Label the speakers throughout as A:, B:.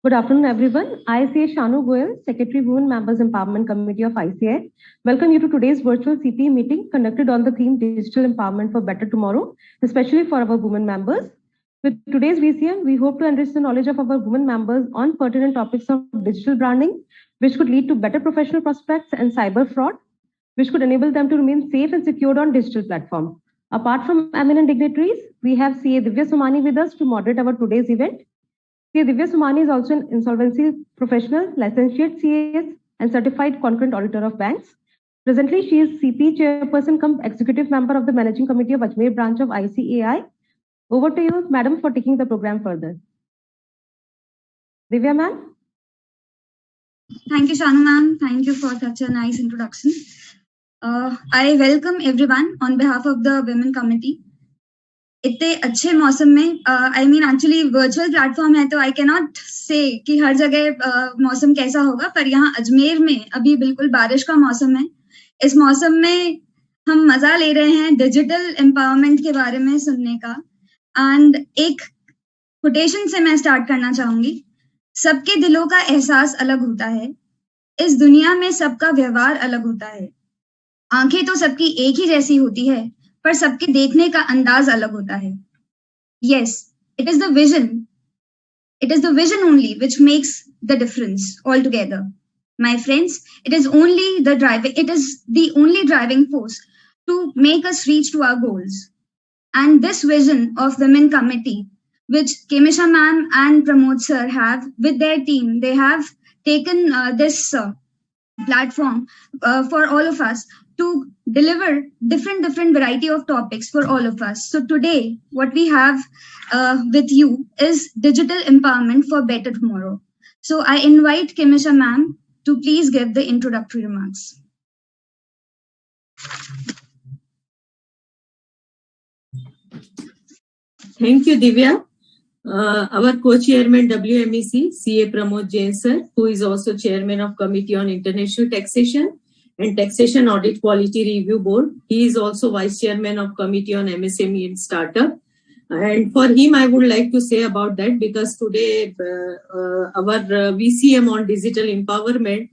A: Good afternoon, everyone. I say Shanu Goyal, Secretary Women Members Empowerment Committee of ICI. Welcome you to today's virtual CPE meeting conducted on the theme Digital Empowerment for Better Tomorrow, especially for our women members. With today's VCM, we hope to enrich the knowledge of our women members on pertinent topics of digital branding, which could lead to better professional prospects and cyber fraud, which could enable them to remain safe and secure on digital platform. Apart from eminent dignitaries, we have CA Divya Somani with us to moderate our today's event. CA Divya Somani is also an insolvency professional, licensed CAS, and certified concurrent auditor of banks. Presently, she is CP chairperson cum executive member of the managing committee of Ajmer branch of ICAI. Over to you, madam, for taking the program further. Divya ma'am.
B: Thank you, Shanu ma'am. Thank you for such a nice introduction. I welcome everyone on behalf of the Women Committee. इतने अच्छे मौसम में I mean actually virtual platform है तो I cannot say कि हर जगह मौसम कैसा होगा, पर यहाँ अजमेर में अभी बिल्कुल बारिश का मौसम है. इस मौसम में हम मजा ले रहे हैं डिजिटल एम्पावरमेंट के बारे में सुनने का. एंड एक कोटेशन से मैं स्टार्ट करना चाहूंगी. सबके दिलों का एहसास अलग होता है. इस दुनिया में सबका व्यवहार अलग होता है. आंखें तो सबकी एक ही जैसी होती है, पर सबके देखने का अंदाज अलग होता है. Yes, it is the vision. It is the vision only which makes the difference altogether. My friends, it is the only driving force to make us reach to our goals. And this vision of Women Committee, which Kemisha ma'am and Pramod sir have with their team, they have taken this platform for all of us to deliver different variety of topics for all of us. So today, what we have with you is digital empowerment for better tomorrow. So I invite Kemisha ma'am to please give the introductory remarks.
C: Thank you, Divya. Our co-chairman WMEC, CA Pramod Jain sir, who is also chairman of Committee on International Taxation and Taxation Audit Quality Review Board. He is also vice chairman of Committee on MSME and Startup. And for him, I would like to say about that because today our VCM on digital empowerment,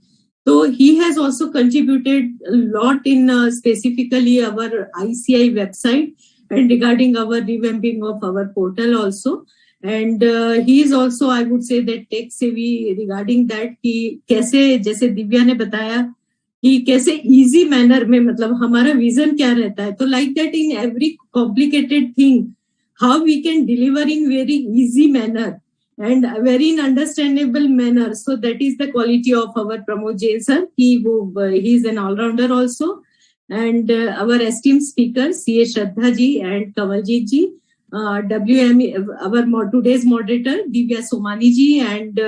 C: so he has also contributed a lot in specifically our ICI website and regarding our revamping of our portal also. And he is also, I would say, that tech savvy regarding that कि कैसे जैसे दिव्या ने बताया कि कैसे easy manner में मतलब हमारा vision क्या रहता है, तो like that in every complicated thing how we can deliver in very easy manner and very in understandable manner. So that is the quality of our Pramod Jain sir. He is an all-rounder also. And our esteemed speakers CA Shraddha ji and Kanwaljit ji, WME, our today's moderator Divya Somani ji, and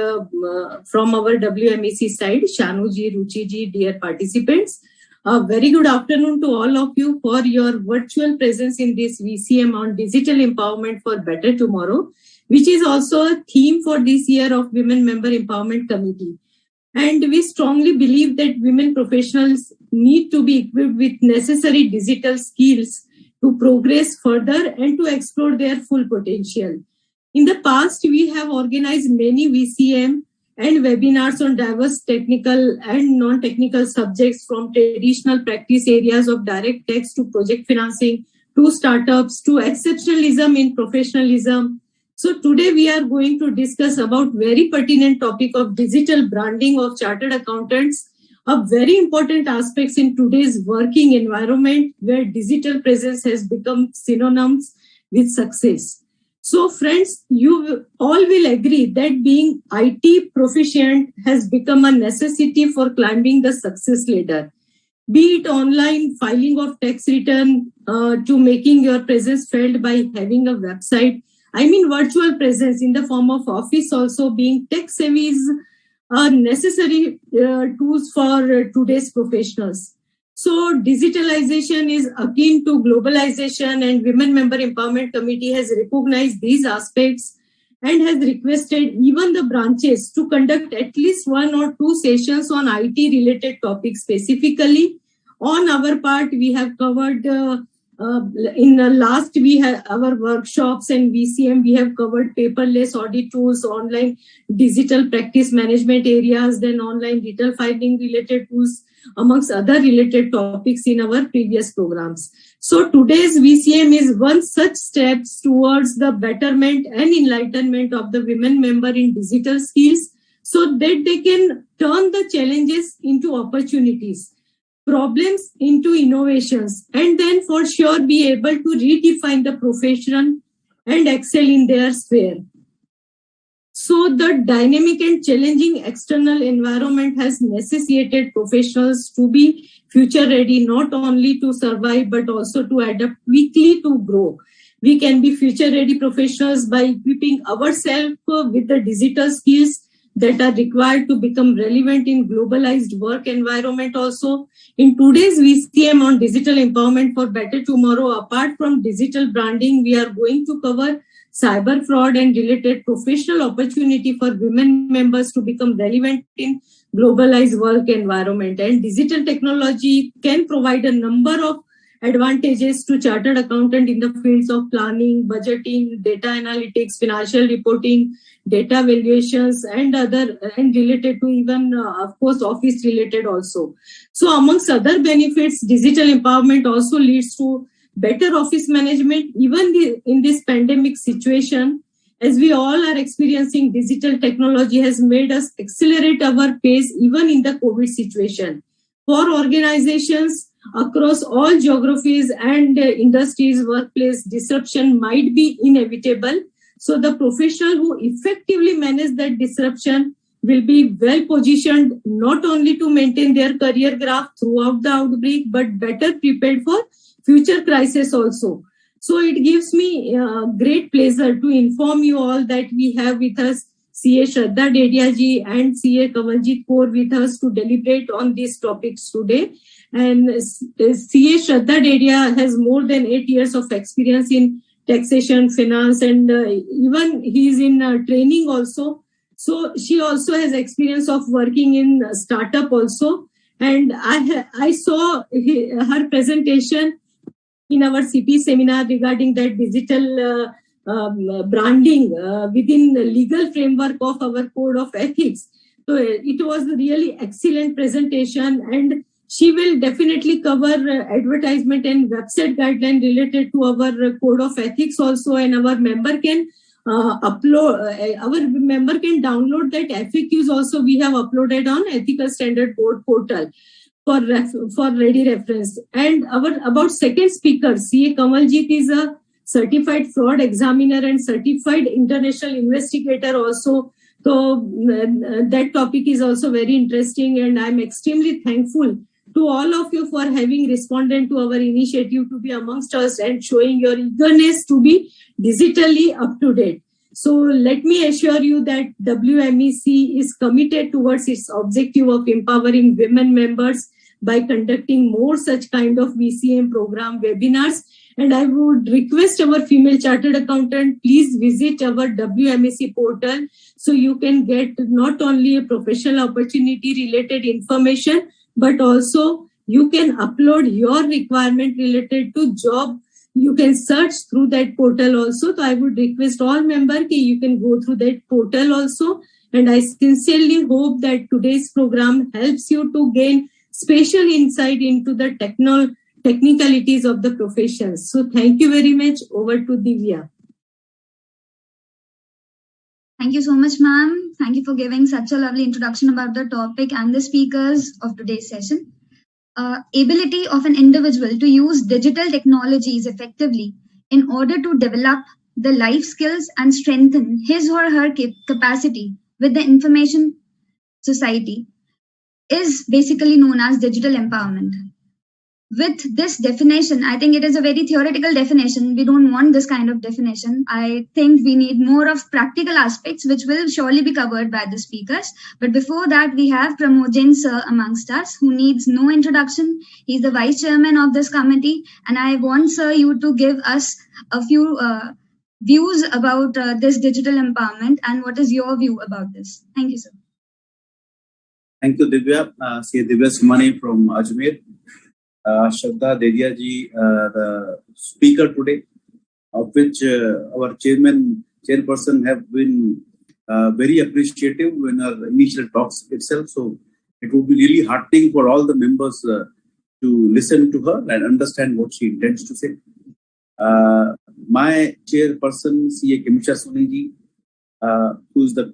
C: from our WMEC side Shanu ji, Ruchi ji, dear participants. Very good afternoon to all of you for your virtual presence in this VCM on digital empowerment for better tomorrow, which is also a theme for this year of Women Member Empowerment Committee. And we strongly believe that women professionals need to be equipped with necessary digital skills to progress further and to explore their full potential. In the past, we have organized many VCM and webinars on diverse technical and non-technical subjects, from traditional practice areas of direct tax to project financing, to startups, to exceptionalism in professionalism. So today we are going to discuss about very pertinent topic of digital branding of chartered accountants, a very important aspects in today's working environment where digital presence has become synonymous with success. So friends, you all will agree that being IT proficient has become a necessity for climbing the success ladder. Be it online filing of tax return to making your presence felt by having a website. I mean virtual presence in the form of office also. Being tech savvy is necessary tools for today's professionals. So digitalization is akin to globalization, and Women Member Empowerment Committee has recognized these aspects and has requested even the branches to conduct at least 1 or 2 sessions on IT related topics specifically. On our part, we have covered In the last, we have our workshops and VCM, we have covered paperless audit tools, online digital practice management areas, then online detail filing related tools, amongst other related topics in our previous programs. So today's VCM is one such steps towards the betterment and enlightenment of the women member in digital skills, so that they can turn the challenges into opportunities, problems into innovations, and then for sure be able to redefine the profession and excel in their sphere. So the dynamic and challenging external environment has necessitated professionals to be future ready, not only to survive, but also to adapt quickly to grow. We can be future ready professionals by equipping ourselves with the digital skills that are required to become relevant in globalized work environment also. In today's VCM on digital empowerment for better tomorrow, apart from digital branding, we are going to cover cyber fraud and related professional opportunity for women members to become relevant in globalized work environment. And digital technology can provide a number of advantages to chartered accountant in the fields of planning, budgeting, data analytics, financial reporting, data valuations, and other, and related to even, of course, office related also. So amongst other benefits, digital empowerment also leads to better office management, even in this pandemic situation. As we all are experiencing, digital technology has made us accelerate our pace even in the COVID situation. For organizations across all geographies and industries, workplace disruption might be inevitable. So the professional who effectively manage that disruption will be well positioned not only to maintain their career graph throughout the outbreak, but better prepared for future crisis also. So it gives me great pleasure to inform you all that we have with us CA Shraddha Dedia ji and CA Kamaljeet Kaur with us to deliberate on these topics today. And CA Shraddha Dedia has more than 8 years of experience in taxation, finance, and even he is in training also. So she also has experience of working in startup also. And I saw her presentation in our CP seminar regarding that digital branding within the legal framework of our code of ethics. So it was a really excellent presentation, and she will definitely cover advertisement and website guideline related to our code of ethics also, and our member can download that FAQs also we have uploaded on Ethical Standard Board portal for ready reference. And about second speaker, CA Kamaljeet is a certified fraud examiner and certified international investigator also. So that topic is also very interesting, and I'm extremely thankful to all of you for having responded to our initiative to be amongst us and showing your eagerness to be digitally up to date. So let me assure you that WMEC is committed towards its objective of empowering women members by conducting more such kind of VCM program webinars. And I would request our female chartered accountant, please visit our WMEC portal so you can get not only a professional opportunity related information, but also you can upload your requirement related to job. You can search through that portal also. So I would request all members that you can go through that portal also. And I sincerely hope that today's program helps you to gain special insight into the technicalities of the professions. So thank you very much. Over to Divya.
B: Thank you so much, ma'am. Thank you for giving such a lovely introduction about the topic and the speakers of today's session. Ability of an individual to use digital technologies effectively in order to develop the life skills and strengthen his or her capacity with the information society is basically known as digital empowerment. With this definition, I think it is a very theoretical definition. We don't want this kind of definition. I think we need more of practical aspects, which will surely be covered by the speakers. But before that, we have Pramod Jain sir amongst us, who needs no introduction. He's the vice chairman of this committee. And I want, sir, you to give us a few views about this digital empowerment and what is your view about this. Thank you, sir.
D: Thank you, Divya. C. Divya Simani from Ajmer. Shraddha Dedia ji, the speaker today, of which our chairperson have been very appreciative in her initial talks itself. So it would be really heartening for all the members to listen to her and understand what she intends to say. My chairperson, CA Kimisha Soni ji, who's the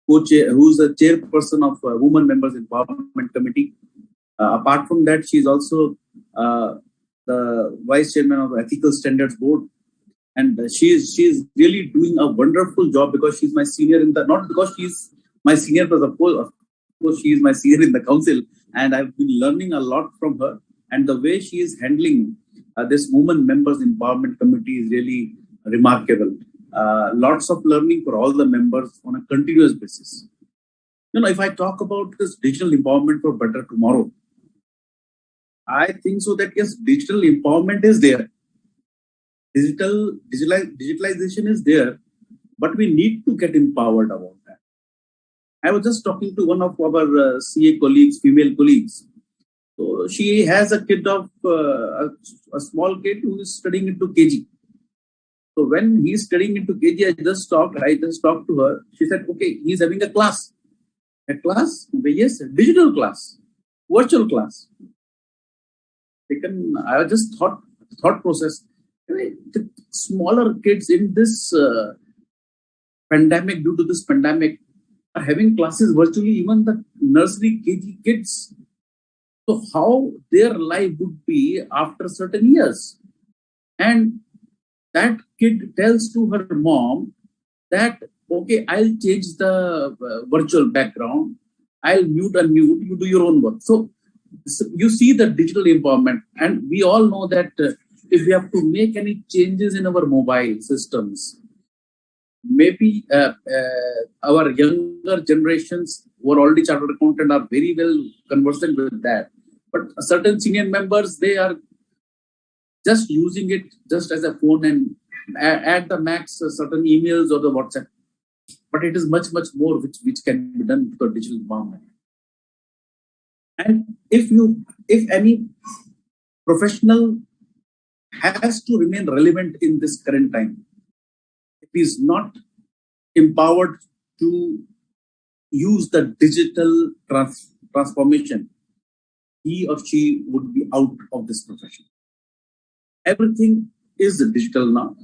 D: co-chair, who's the chairperson of Women Members Empowerment Committee. Apart from that, she is also the vice chairman of Ethical Standards Board, and she is really doing a wonderful job because she's my senior in the, not because she's my senior, but of course she is my senior in the council, and I've been learning a lot from her. And the way she is handling this Women Members Empowerment Committee is really remarkable. Lots of learning for all the members on a continuous basis. If I talk about this digital empowerment for better tomorrow, I think so that yes, digital empowerment is there. Digitalization is there, but we need to get empowered about that. I was just talking to one of our CA colleagues, female colleagues. So she has a kid of a small kid who is studying into KG. So when he's studying into KG, I just talked to her. She said, okay, he's having a class. A class? Yes, a digital class, virtual class. I was just thought process. The smaller kids in this pandemic, due to this pandemic, are having classes virtually, even the nursery KG kids. So how their life would be after certain years? And that kid tells to her mom that, okay, I'll change the virtual background. I'll mute, unmute, you do your own work. So you see the digital empowerment. And we all know that if we have to make any changes in our mobile systems, maybe our younger generations who are already chartered accountant are very well conversant with that. But certain senior members, they are just using it just as a phone and at the max certain emails or the WhatsApp. But it is much more which can be done with digital empowerment. And if any professional has to remain relevant in this current time, if he is not empowered to use the digital transformation, he or she would be out of this profession. Everything is digital now.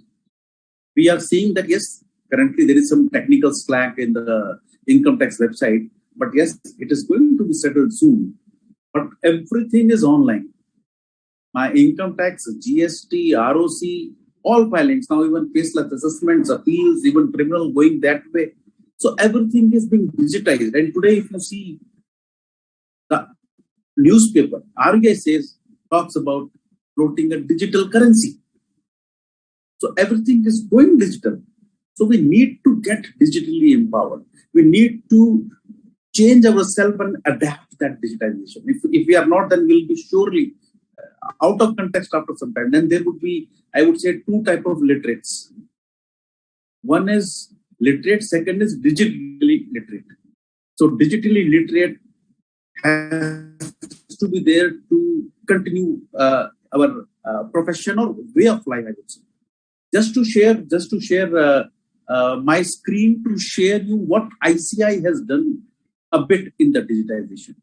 D: We are seeing that, yes, currently there is some technical slack in the income tax website, but yes, it is going to be settled soon. But everything is online. My income tax, GST, ROC, all filings, now even faceless assessments, appeals, even criminal going that way. So everything is being digitized. And today, if you see the newspaper, RBI talks about floating a digital currency. So everything is going digital. So we need to get digitally empowered. We need to change ourselves and adapt that digitization. If we are not, then we'll be surely out of context after some time. Then there would be, I would say, two types of literates. One is literate, second is digitally literate. So digitally literate has to be there to continue our profession or way of life, I would say. Just to share my screen to share you what ICI has done a bit in the digitization.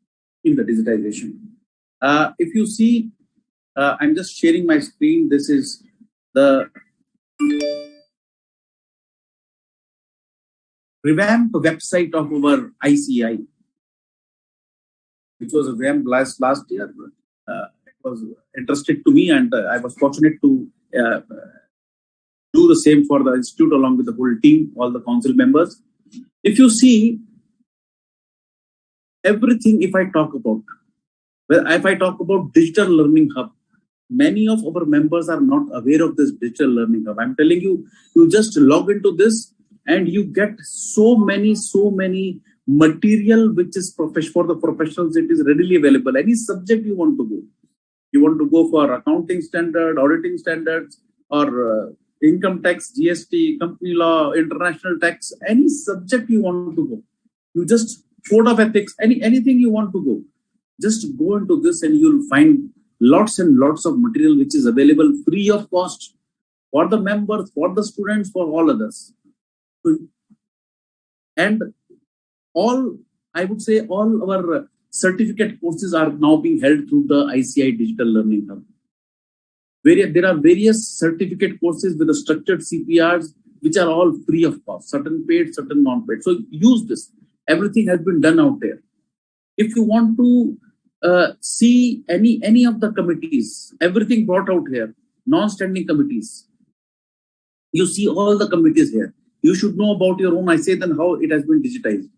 D: If you see, I'm just sharing my screen. This is the revamped website of our ICI, which was revamped last year. It was interesting to me, and I was fortunate to do the same for the institute along with the whole team, all the council members. If you see everything, if I talk about digital learning hub, many of our members are not aware of this digital learning hub. I'm telling you, you just log into this and you get so many material which is for the professionals. It is readily available. Any subject you want to go for accounting standard, auditing standards, or income tax, GST, company law, international tax, any subject you want to go. You just code of ethics, anything you want to go. Just go into this and you'll find lots and lots of material which is available free of cost for the members, for the students, for all others. And all, I would say, all our certificate courses are now being held through the ICI Digital Learning Hub. There are various certificate courses with the structured CPRs, which are all free of cost, certain paid, certain non-paid. So use this. Everything has been done out there. If you want to see any of the committees, everything brought out here, non-standing committees, you see all the committees here. You should know about your own ICI and how it has been digitized.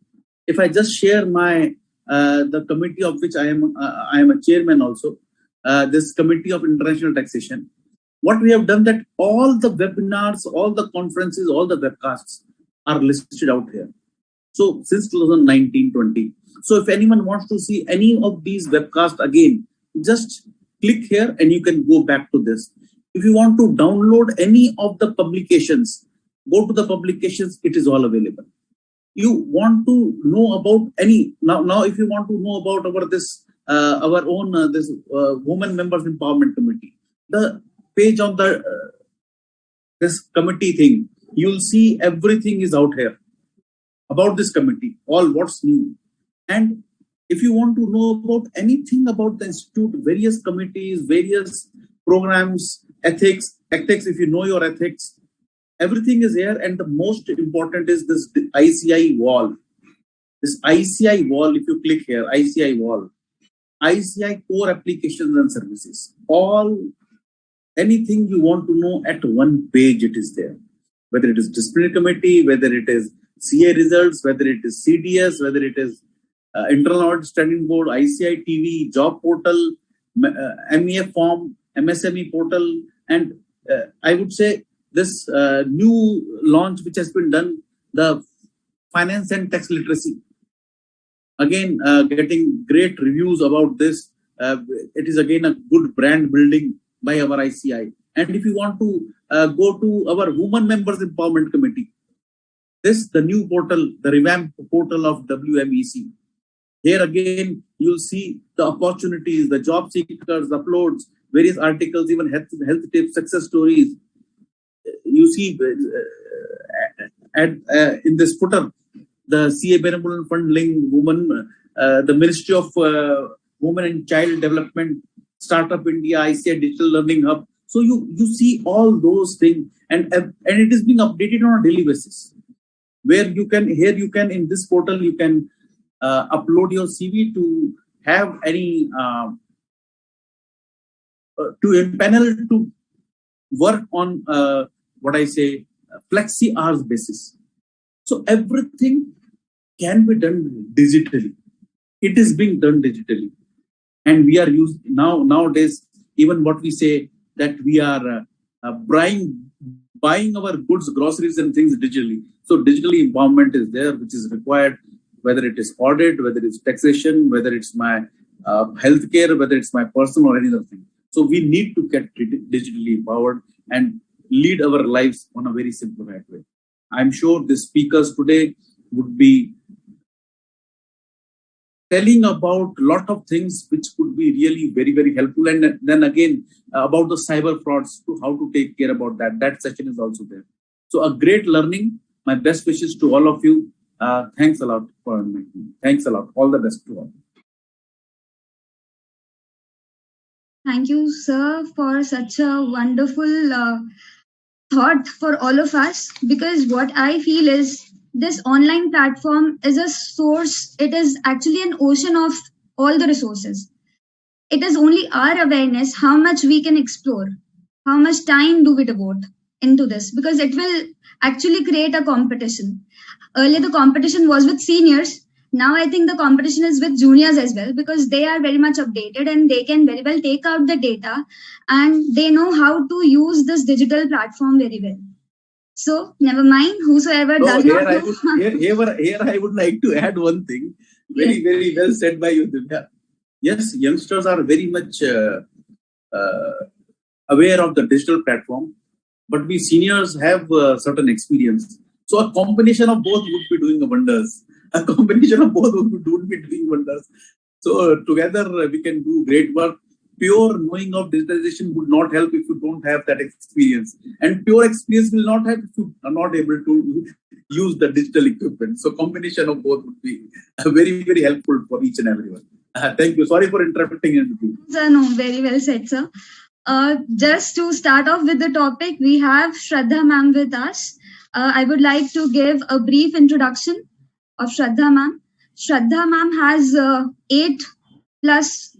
D: If I just share my the committee of which I am a chairman also, this Committee of International Taxation. What we have done that all the webinars, all the conferences, all the webcasts are listed out here. So since 2019-20. So if anyone wants to see any of these webcasts again, just click here and you can go back to this. If you want to download any of the publications, go to the publications, it is all available. You want to know about any, now if you want to know about our own Women Members Empowerment Committee, the page on the this committee thing, you'll see everything is out here about this committee, all what's new. And if you want to know about anything about the institute, various committees, various programs, ethics, if you know your ethics, everything is here. And the most important is this ICI wall. This ICI wall, if you click here, ICI wall, ICI core applications and services, all anything you want to know at one page, it is there. Whether it is disciplinary committee, whether it is CA results, whether it is CDS, whether it is Internal Audit Standing Board, ICI TV, job portal, MEF form, MSME portal, and I would say this new launch which has been done, the finance and tax literacy. Again, getting great reviews about this. It is again a good brand building by our ICI. And if you want to go to our Women Members Empowerment Committee, this the new portal, the revamped portal of WMEC. Here again, you'll see the opportunities, the job seekers, uploads, various articles, even health tips, success stories. You see in this footer, the CA Benevolent Fund link, women, the Ministry of Women and Child Development, Startup India, ICI Digital Learning Hub. So you see all those things, and it is being updated on a daily basis. Where you can, in this portal, you can upload your CV to have any to empanel to work on what I say flexi hours basis. So everything can be done digitally. It is being done digitally, and we are used nowadays. Even what we say that we are buying our goods, groceries, and things digitally. So digitally empowerment is there, which is required. Whether it is audit, whether it's taxation, whether it's my healthcare, whether it's my personal or any other thing. So we need to get digitally empowered and lead our lives on a very simplified way. I'm sure the speakers today would be telling about a lot of things which could be really very, very helpful. And then again, about the cyber frauds, to how to take care about that. That session is also there. So a great learning. My best wishes to all of you. Thanks a lot for inviting me. Thanks a lot. All the best to all.
B: Thank you, sir, for such a wonderful thought for all of us. Because what I feel is this online platform is a source. It is actually an ocean of all the resources. It is only our awareness how much we can explore, how much time do we devote into this, because it will actually create a competition. Earlier, the competition was with seniors. Now, I think the competition is with juniors as well, because they are very much updated and they can very well take out the data and they know how to use this digital platform very well. So, never mind, whosoever does not know.
D: Here, I would like to add one thing. Very, very well said by you, Divya. Yes, youngsters are very much aware of the digital platform, but we seniors have certain experience. So a combination of both would be doing wonders. A combination of both would be doing wonders. So together we can do great work. pure knowing of digitalization would not help if you don't have that experience. And pure experience will not help if you are not able to use the digital equipment. So combination of both would be very, very helpful for each and everyone. Thank you. Sorry for interrupting.
B: Sir, no, very well said, sir. Just to start off with the topic, we have Shraddha ma'am with us. I would like to give a brief introduction of Shraddha ma'am. Shraddha ma'am has 8+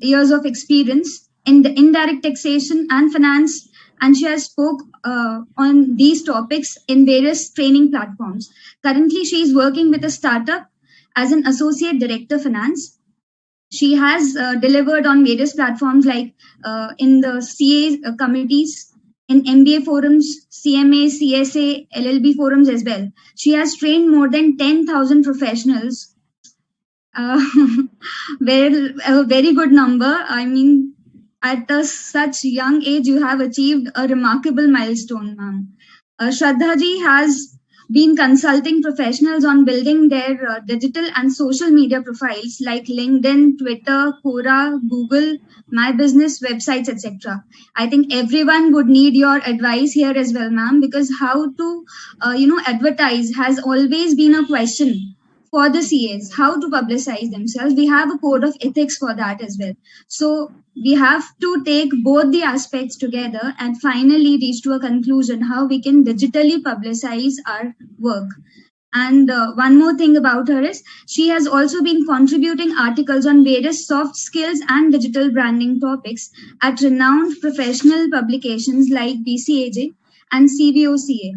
B: years of experience in the indirect taxation and finance, and she has spoke on these topics in various training platforms. Currently, she is working with a startup as an associate director finance. She has delivered on various platforms like in the CA committees, in MBA forums, CMA, CSA, LLB forums as well. She has trained more than 10,000 professionals. Well, a very good number. I mean, at such young age, you have achieved a remarkable milestone, ma'am. Shraddha ji has been consulting professionals on building their digital and social media profiles like LinkedIn, Twitter, Quora, Google, My Business, websites, etc. I think everyone would need your advice here as well, ma'am, because how to, advertise has always been a question for the CAs, how to publicize themselves. We have a code of ethics for that as well. So we have to take both the aspects together and finally reach to a conclusion how we can digitally publicize our work. And one more thing about her is she has also been contributing articles on various soft skills and digital branding topics at renowned professional publications like BCAJ and CVOCA.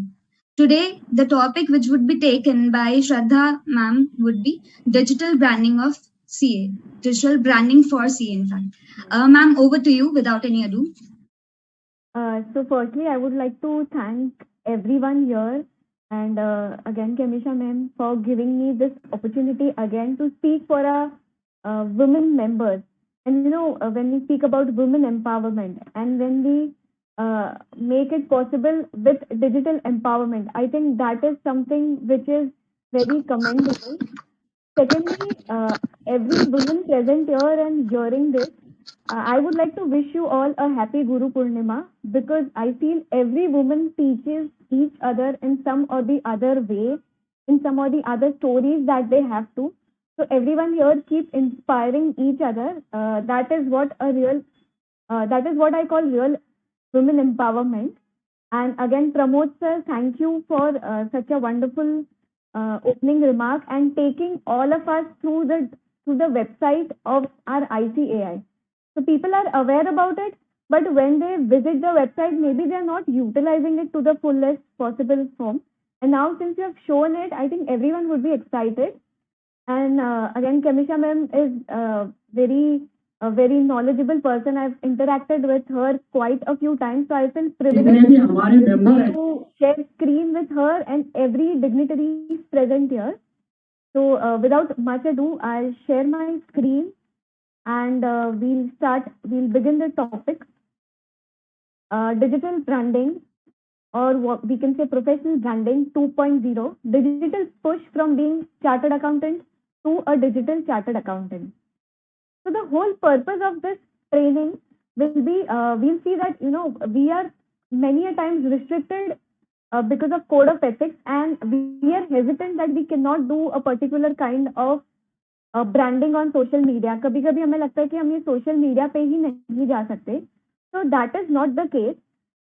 B: Today, the topic which would be taken by Shraddha ma'am would be digital branding of CA, digital branding for CA in fact. Ma'am, over to you without any ado.
E: So firstly, I would like to thank everyone here and again Kemisha ma'am for giving me this opportunity again to speak for our women members. And when we speak about women empowerment and when we make it possible with digital empowerment, I think that is something which is very commendable. Secondly, every woman present here and hearing this, I would like to wish you all a happy Guru Purnima, because I feel every woman teaches each other in some or the other way, in some or the other stories that they have to. So everyone here keep inspiring each other. That is what I call real women empowerment. And again, Pramod sir, thank you for such a wonderful opening remark and taking all of us through the website of our ICAI. So people are aware about it, but when they visit the website, maybe they are not utilizing it to the fullest possible form. And now since you have shown it, I think everyone would be excited. And again, Kemisha ma'am is a very knowledgeable person. I've interacted with her quite a few times, so I feel privileged to share screen with her and every dignitary present here. So without much ado, I'll share my screen and we'll begin the topic. Digital branding, or what we can say professional branding 2.0, digital push from being chartered accountant to a digital chartered accountant. So the whole purpose of this training will be, we'll see that, we are many a times restricted because of code of ethics, and we are hesitant that we cannot do a particular kind of branding on social media. कभी-कभी हमें लगता है कि हम ये social media पे ही नहीं जा सकते. So that is not the case.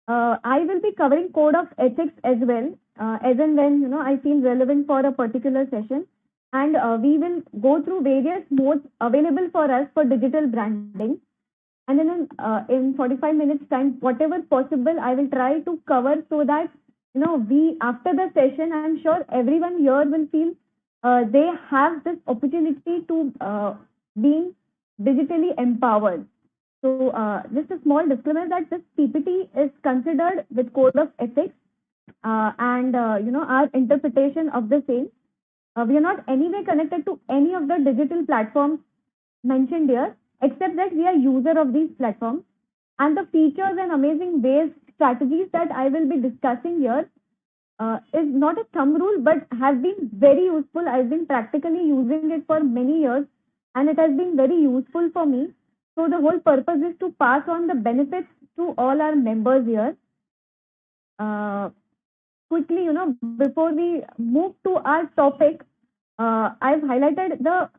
E: I will be covering code of ethics as well, as and when I feel relevant for a particular session. And we will go through various modes available for us for digital branding. And then in 45 minutes time, whatever possible, I will try to cover so that, we after the session, I'm sure everyone here will feel they have this opportunity to being digitally empowered. So just a small disclaimer that this PPT is considered with code of ethics and, our interpretation of the same. We are not anyway connected to any of the digital platforms mentioned here, except that we are user of these platforms. And the features and amazing ways, strategies that I will be discussing here is not a thumb rule, but have been very useful. I've been practically using it for many years, and it has been very useful for me. So the whole purpose is to pass on the benefits to all our members here. Quickly, before we move to our topic, I've highlighted the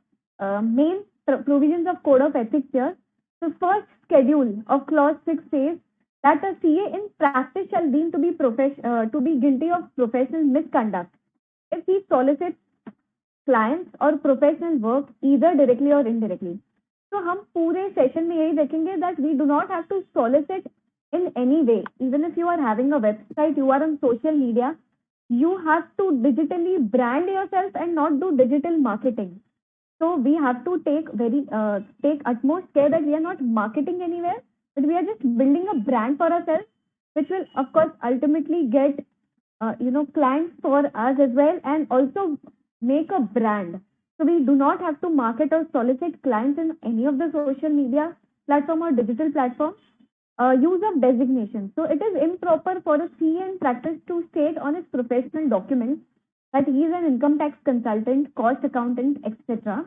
E: main provisions of Code of Ethics here. The first schedule of Clause 6 says that a CA in practice shall deem to be guilty of professional misconduct if he solicits clients or professional work either directly or indirectly. So हम पूरे session में यही देखेंगे that we do not have to solicit in any way. Even if you are having a website, you are on social media, you have to digitally brand yourself and not do digital marketing. So we have to take utmost care that we are not marketing anywhere, but we are just building a brand for ourselves, which will of course ultimately get clients for us as well, and also make a brand. So we do not have to market or solicit clients in any of the social media platform or digital platform. Use of designation. So it is improper for a CA in practice to state on his professional documents that he is an income tax consultant, cost accountant, etc.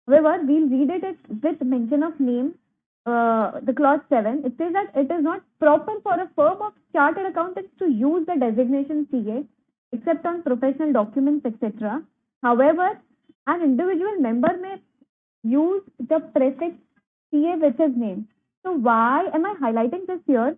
E: However, we'll read it with mention of name, the clause 7. It says that it is not proper for a firm of chartered accountants to use the designation CA except on professional documents, etc. However, an individual member may use the prefix CA with his name. So why am I highlighting this here?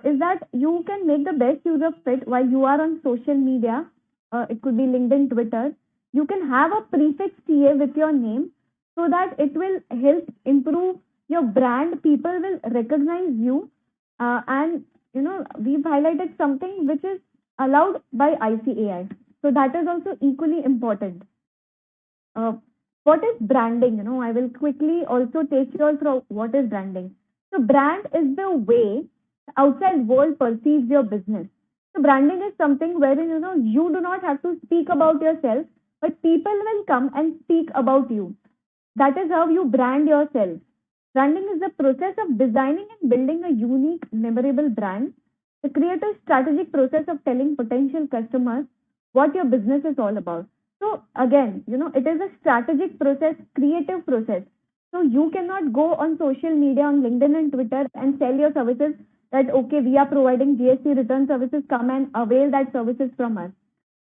E: Is that you can make the best use of it while you are on social media. It could be LinkedIn, Twitter. You can have a prefix CA with your name so that it will help improve your brand. People will recognize you. And we've highlighted something which is allowed by ICAI. So that is also equally important. What is branding? I will quickly also take you all through what is branding. So brand is the way the outside world perceives your business. So branding is something wherein you do not have to speak about yourself, but people will come and speak about you. That is how you brand yourself. Branding is the process of designing and building a unique, memorable brand. The creative strategic process of telling potential customers what your business is all about. So again, it is a strategic process, creative process. So you cannot go on social media, on LinkedIn and Twitter and sell your services that, okay, we are providing GST return services, come and avail that services from us.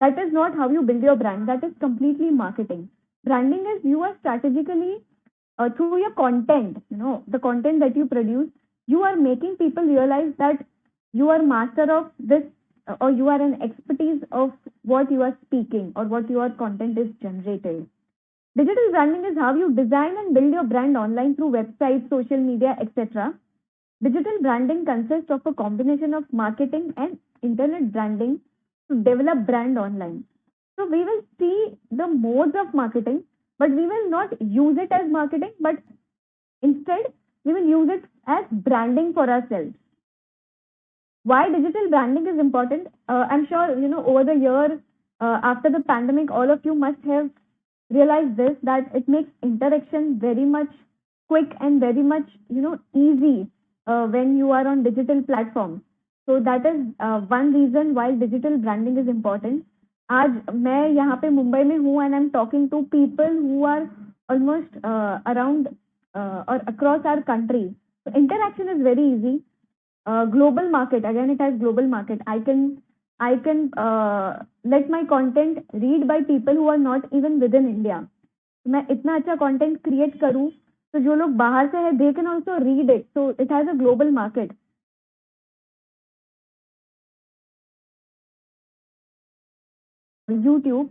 E: That is not how you build your brand. That is completely marketing. Branding is you are strategically, through your content, the content that you produce, you are making people realize that you are master of this or you are an expertise of what you are speaking or what your content is generated. Digital branding is how you design and build your brand online through websites, social media, etc. Digital branding consists of a combination of marketing and internet branding to develop brand online. So we will see the modes of marketing, but we will not use it as marketing, but instead we will use it as branding for ourselves. Why digital branding is important? I'm sure, over the year, after the pandemic, all of you must have realized this, that it makes interaction very much quick and very much, easy when you are on digital platforms. So that is one reason why digital branding is important. आज मैं यहाँ पे मुंबई में हूँ and I'm talking to people who are almost around or across our country. So interaction is very easy. Global market, again it has global market. I can let my content read by people who are not even within India. मैं इतना अच्छा content create करूँ तो जो लोग बाहर से है they can also read it. So it has a global market. YouTube,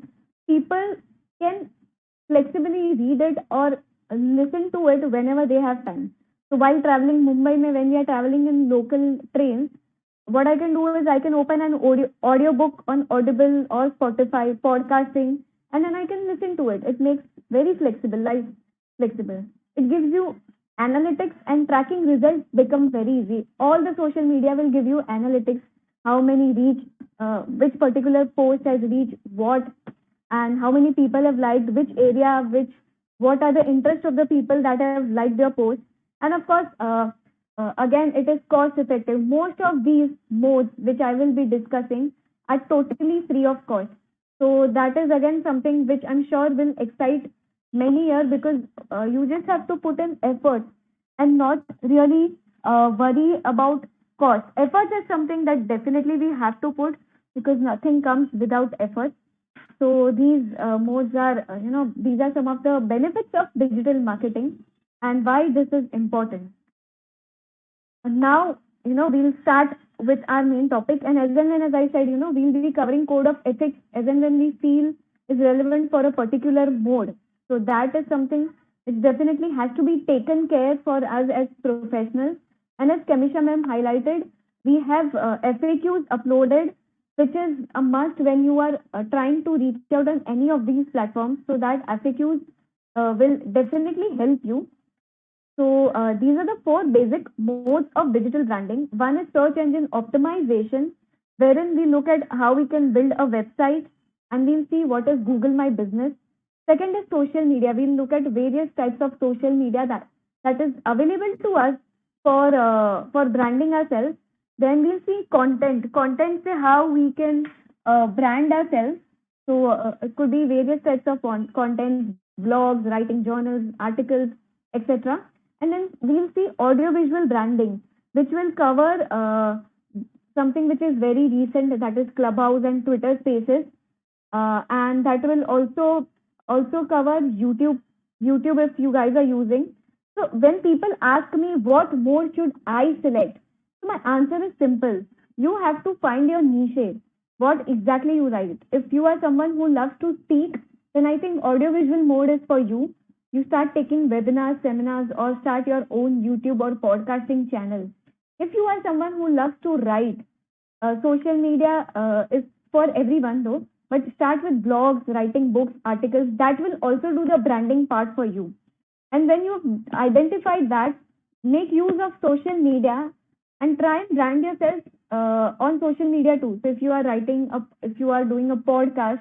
E: people can flexibly read it or listen to it whenever they have time. So while traveling Mumbai, when we are traveling in local trains, what I can do is I can open an audio book on Audible or Spotify, podcasting, and then I can listen to it. It makes very flexible, life flexible. It gives you analytics, and tracking results become very easy. All the social media will give you analytics, how many reach, which particular post has reached what, and how many people have liked which area, what are the interests of the people that have liked your post. And of course, again, it is cost effective. Most of these modes which I will be discussing are totally free of cost. So that is again something which I'm sure will excite many here, because you just have to put in effort and not really worry about cost. Efforts is something that definitely we have to put, because nothing comes without effort. So these modes are, these are some of the benefits of digital marketing and why this is important. And now, we'll start with our main topic. And as and when, as I said, we'll be covering code of ethics as and when we feel is relevant for a particular mode. So that is something which definitely has to be taken care for us as professionals. And as Kamisha ma'am highlighted, we have FAQs uploaded, which is a must when you are trying to reach out on any of these platforms. So that FAQs will definitely help you. So these are the 4 basic modes of digital branding. One is search engine optimization, wherein we look at how we can build a website and we'll see what is Google My Business. Second is social media. We'll look at various types of social media that is available to us for branding ourselves. Then we'll see content. Content is how we can brand ourselves. So it could be various types of content, blogs, writing journals, articles, etc. And then we'll see audiovisual branding, which will cover something which is very recent, that is Clubhouse and Twitter Spaces, and that will also cover YouTube if you guys are using. So when people ask me what mode should I select, so my answer is simple. You have to find your niche, what exactly you write. If you are someone who loves to speak, then I think audiovisual mode is for you. You start taking webinars, seminars, or start your own YouTube or podcasting channel. If you are someone who loves to write, social media is for everyone though, but start with blogs, writing books, articles. That will also do the branding part for you. And when you've identified that, make use of social media and try and brand yourself on social media too. So if you are if you are doing a podcast,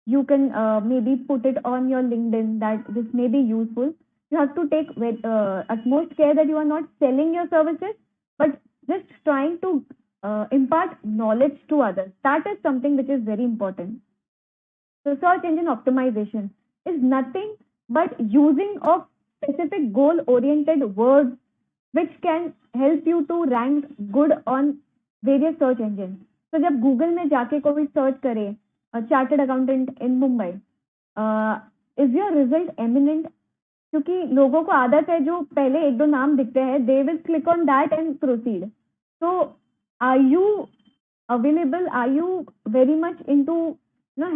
E: you can maybe put it on your LinkedIn that this may be useful. You have to take utmost care that you are not selling your services, but just trying to impart knowledge to others. That is something which is very important. So search engine optimization is nothing but using of specific goal-oriented words which can help you to rank good on various search engines. So जब Google में जाके कोई search करे chartered accountant in Mumbai, is your result eminent? क्योंकि लोगों को आदत है जो पहले 1-2 नाम दिखते हैं, they will click on that and proceed. So are you available? Are you very much into,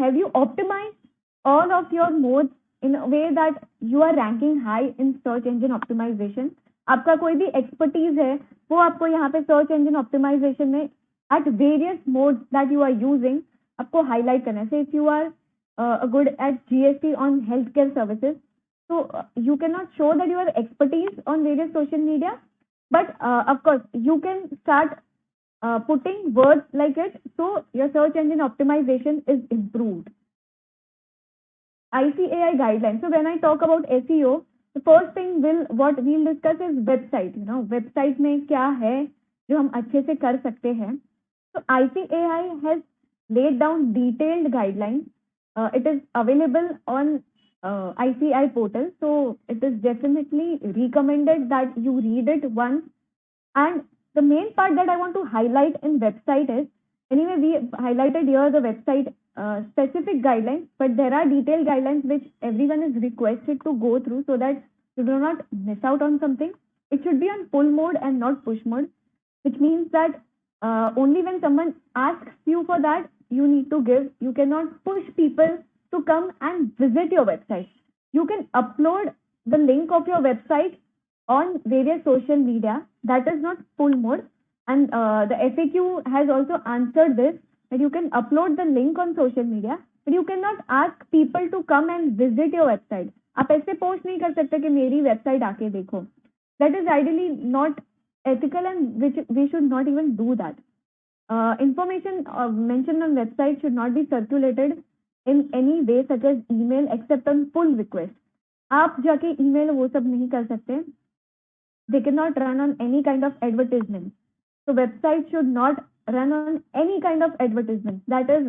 E: have you optimized all of your modes in a way that you are ranking high in search engine optimization? आपका कोई भी expertise है वो आपको यहाँ पे search engine optimization में at various modes that you are using आपको highlight करना है. Say if you are good at GST on healthcare services, so you cannot show that you are expertise on various social media, but of course you can start putting words like it, so your search engine optimization is improved. ICAI guidelines. So when I talk about SEO, the first thing what we'll discuss is website. Website में क्या है जो हम अच्छे से कर सकते हैं. So ICAI has laid down detailed guidelines. It is available on ICAI portal, so it is definitely recommended that you read it once. And the main part that I want to highlight in website is, anyway, we highlighted here the website specific guidelines, but there are detailed guidelines which everyone is requested to go through so that you do not miss out on something. It should be on pull mode and not push mode, which means that only when someone asks you for that, you need to give. You cannot push people to come and visit your website. You can upload the link of your website on various social media. That is not pull mode. And the FAQ has also answered this, that you can upload the link on social media, but you cannot ask people to come and visit your website. आप ऐसे post नहीं कर सकते कि मेरी website आके देखो. That is ideally not ethical, and which we should not even do that. Information mentioned on website should not be circulated in any way, such as email, except on pull request. आप जाके email वो सब नहीं कर सकते. They cannot run on any kind of advertisement. So website should not run on any kind of advertisement. That is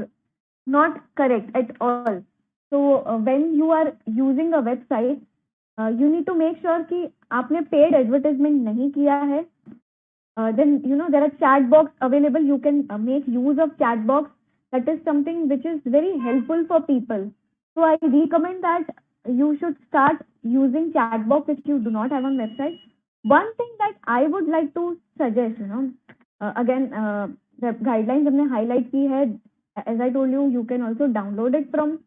E: not correct at all. So when you are using a website, You need to make sure कि आपने paid advertisement नहीं किया है. Then there are chat box available. You can make use of chat box. That is something which is very helpful for people. So I recommend that you should start using chat box if you do not have on website. One thing that I would like to suggest, again, the guidelines हमने highlight की है. As I told you, you can also download it from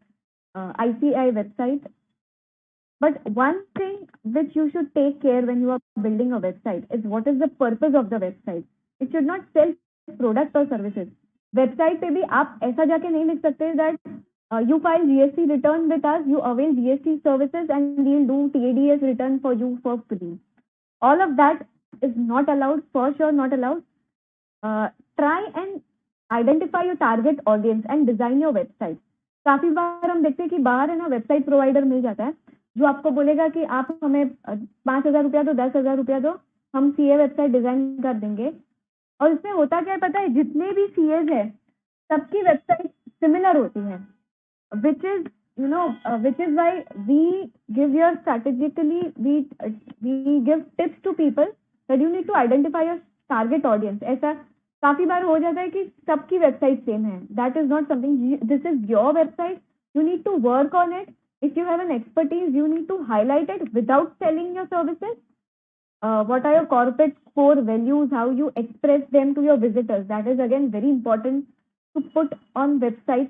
E: ICAI website. But one thing which you should take care when you are building a website is what is the purpose of the website. It should not sell products or services. Website पे भी आप ऐसा जाके नहीं लिख सकते that you file GST return with us, you avail GST services and we'll do TADS return for you for free. All of that is not allowed, for sure not allowed. Try and identify your target audience and design your website. काफी बार हम देखते हैं कि बाहर है ना website provider मिल जाता है जो आपको बोलेगा कि आप हमें 5,000 रुपया दो, 10,000 रुपया दो, हम सीए वेबसाइट डिजाइन कर देंगे. और इसमें होता क्या है पता है, जितने भी सीएज है सबकी वेबसाइट सिमिलर होती है, which is why we give your strategically we give tips to people that you need to identify your target audience. ऐसा काफी बार हो जाता है कि सबकी वेबसाइट सेम है. That is not something. This is your website. You need to work on it. If you have an expertise, you need to highlight it without selling your services. What are your corporate core values? How you express them to your visitors? That is again very important to put on website,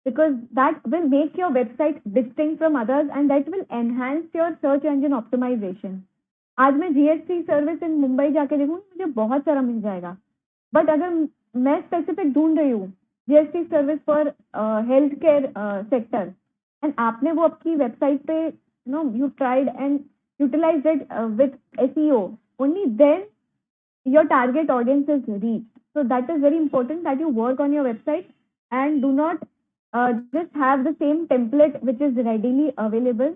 E: because that will make your website distinct from others and that will enhance your search engine optimization. आज मैं GST service in Mumbai जाके देखूँ मुझे बहुत सारा मिल जाएगा, but अगर मैं स्पेसिफिक ढूंढ रही हूँ GST service for health care sector and आपने वो आपकी वेबसाइट पे you tried and utilized it with SEO, only then your target audience is reached. So that is very important that you work on your website and do not just have the same template which is readily available.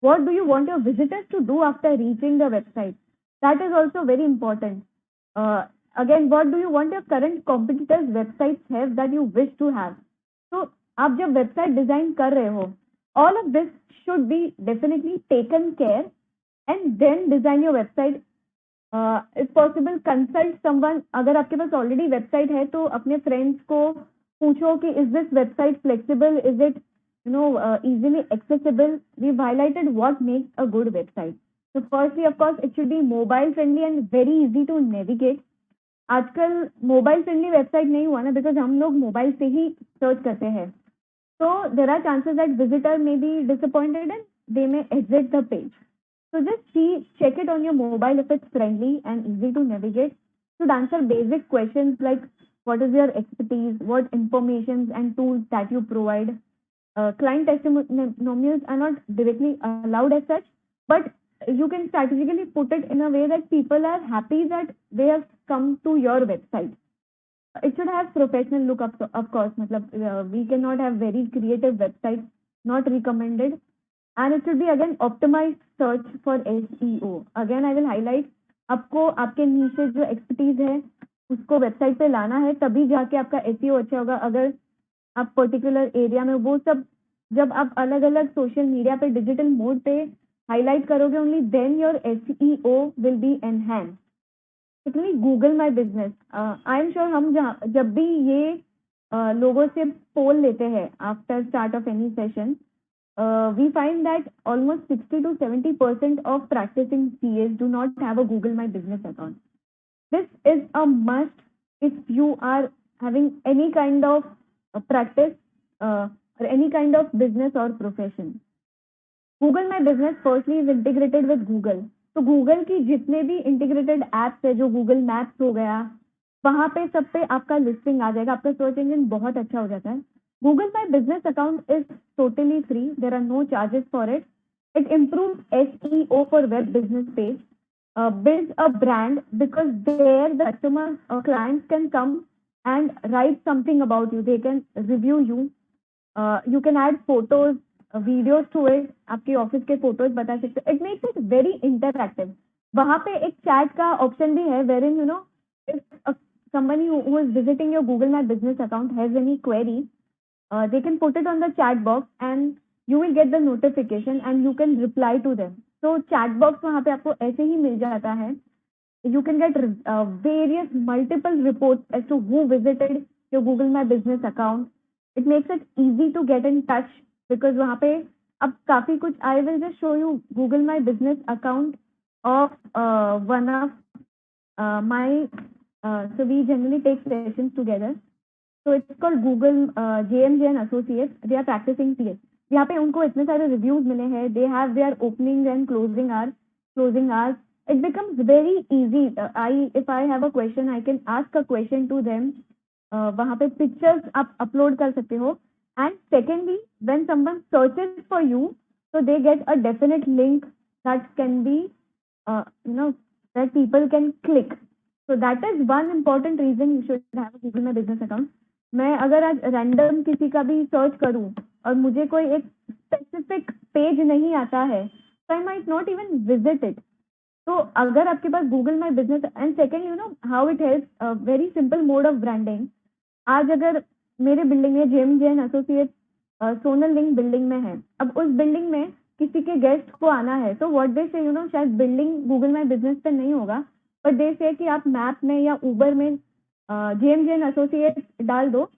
E: What do you want your visitors to do after reaching the website? That is also very important. Again, what do you want your current competitors' websites have that you wish to have? So, आप जब website design कर रहे हो, all of this should be definitely taken care and then design your website. If possible, consult someone. अगर आपके पास already website है तो अपने friends को पूछो कि is this website flexible? Is it easily accessible? We've highlighted what makes a good website. So firstly, of course, it should be mobile friendly and very easy to navigate. आजकल mobile friendly website नहीं हुआ ना, because हम लोग mobile से ही search करते हैं. So there are chances that visitor may be disappointed and they may exit the page. So just check it on your mobile if it's friendly and easy to navigate. Should answer basic questions like what is your expertise, what informations and tools that you provide. Client testimonials are not directly allowed as such, but you can strategically put it in a way that people are happy that they have come to your website. It should have professional look, of course. We cannot have very creative websites, not recommended. And it should be again optimized search for SEO. Again, I will highlight, आपको आपके niche जो expertise है उसको website पे लाना है, तभी जाके आपका SEO अच्छा होगा. अगर आप particular area में वो सब जब आप अलग अलग social media पे digital mode पे highlight करोगे, only then your SEO will be enhanced. Particularly Google My Business. I am sure हम जब भी ये लोगों से poll लेते हैं after start of any session, we find that almost 60 to 70% of practicing CAs do not have a Google My Business account. This is a must if you are having any kind of practice or any kind of business or profession. Google My Business firstly is integrated with Google. तो Google की जितने भी integrated apps है, जो Google Maps हो गया, वहाँ पे सब पे आपका listing आ जाएगा, आपका search engine बहुत अच्छा हो जाता है. Google My Business account is totally free. There are no charges for it. It improves SEO for web business page, builds a brand, because there the customers or clients can come and write something about you. They can review you. You can add photos, videos to it. आपके office के photos बता सकते हो. It makes it very interactive. वहाँ पे एक chat का option भी है, wherein if somebody who is visiting your Google My Business account has any query, they can put it on the chat box and you will get the notification and you can reply to them. तो chat box वहाँ पे आपको ऐसे ही मिल जाता है. You can get various multiple reports as to who visited your Google My Business account. It makes it easy to get in touch because वहाँ पे अब काफी कुछ. I will just show you Google My Business account of one of my. So we generally take sessions together. So it's called Google JMJ and Associates. They are practicing TA. यहाँ पे उनको इतने सारे reviews मिले हैं. They have their opening and closing hours. It becomes very easy. If I have a question, I can ask a question to them. वहाँ पे pictures आप upload कर सकते हो. And secondly, when someone searches for you, so they get a definite link that can be, that people can click. So that is one important reason you should have a Google My Business account. मैं अगर आज random किसी का भी search करूं और मुझे कोई एक स्पेसिफिक पेज नहीं आता है, तो I might not even visit it. तो अगर आपके पास Google my business and second how it helps very simple mode of branding. आज अगर मेरे बिल्डिंग में JMJ and associate Sonal link building में है, अब उस बिल्डिंग में किसी के गेस्ट को आना है, तो व्हाट दे से शायद बिल्डिंग गूगल माई बिजनेस पे नहीं होगा, बट दे से कि आप मैप में या ऊबर में JMJ एंड एसोसिएट डाल दो,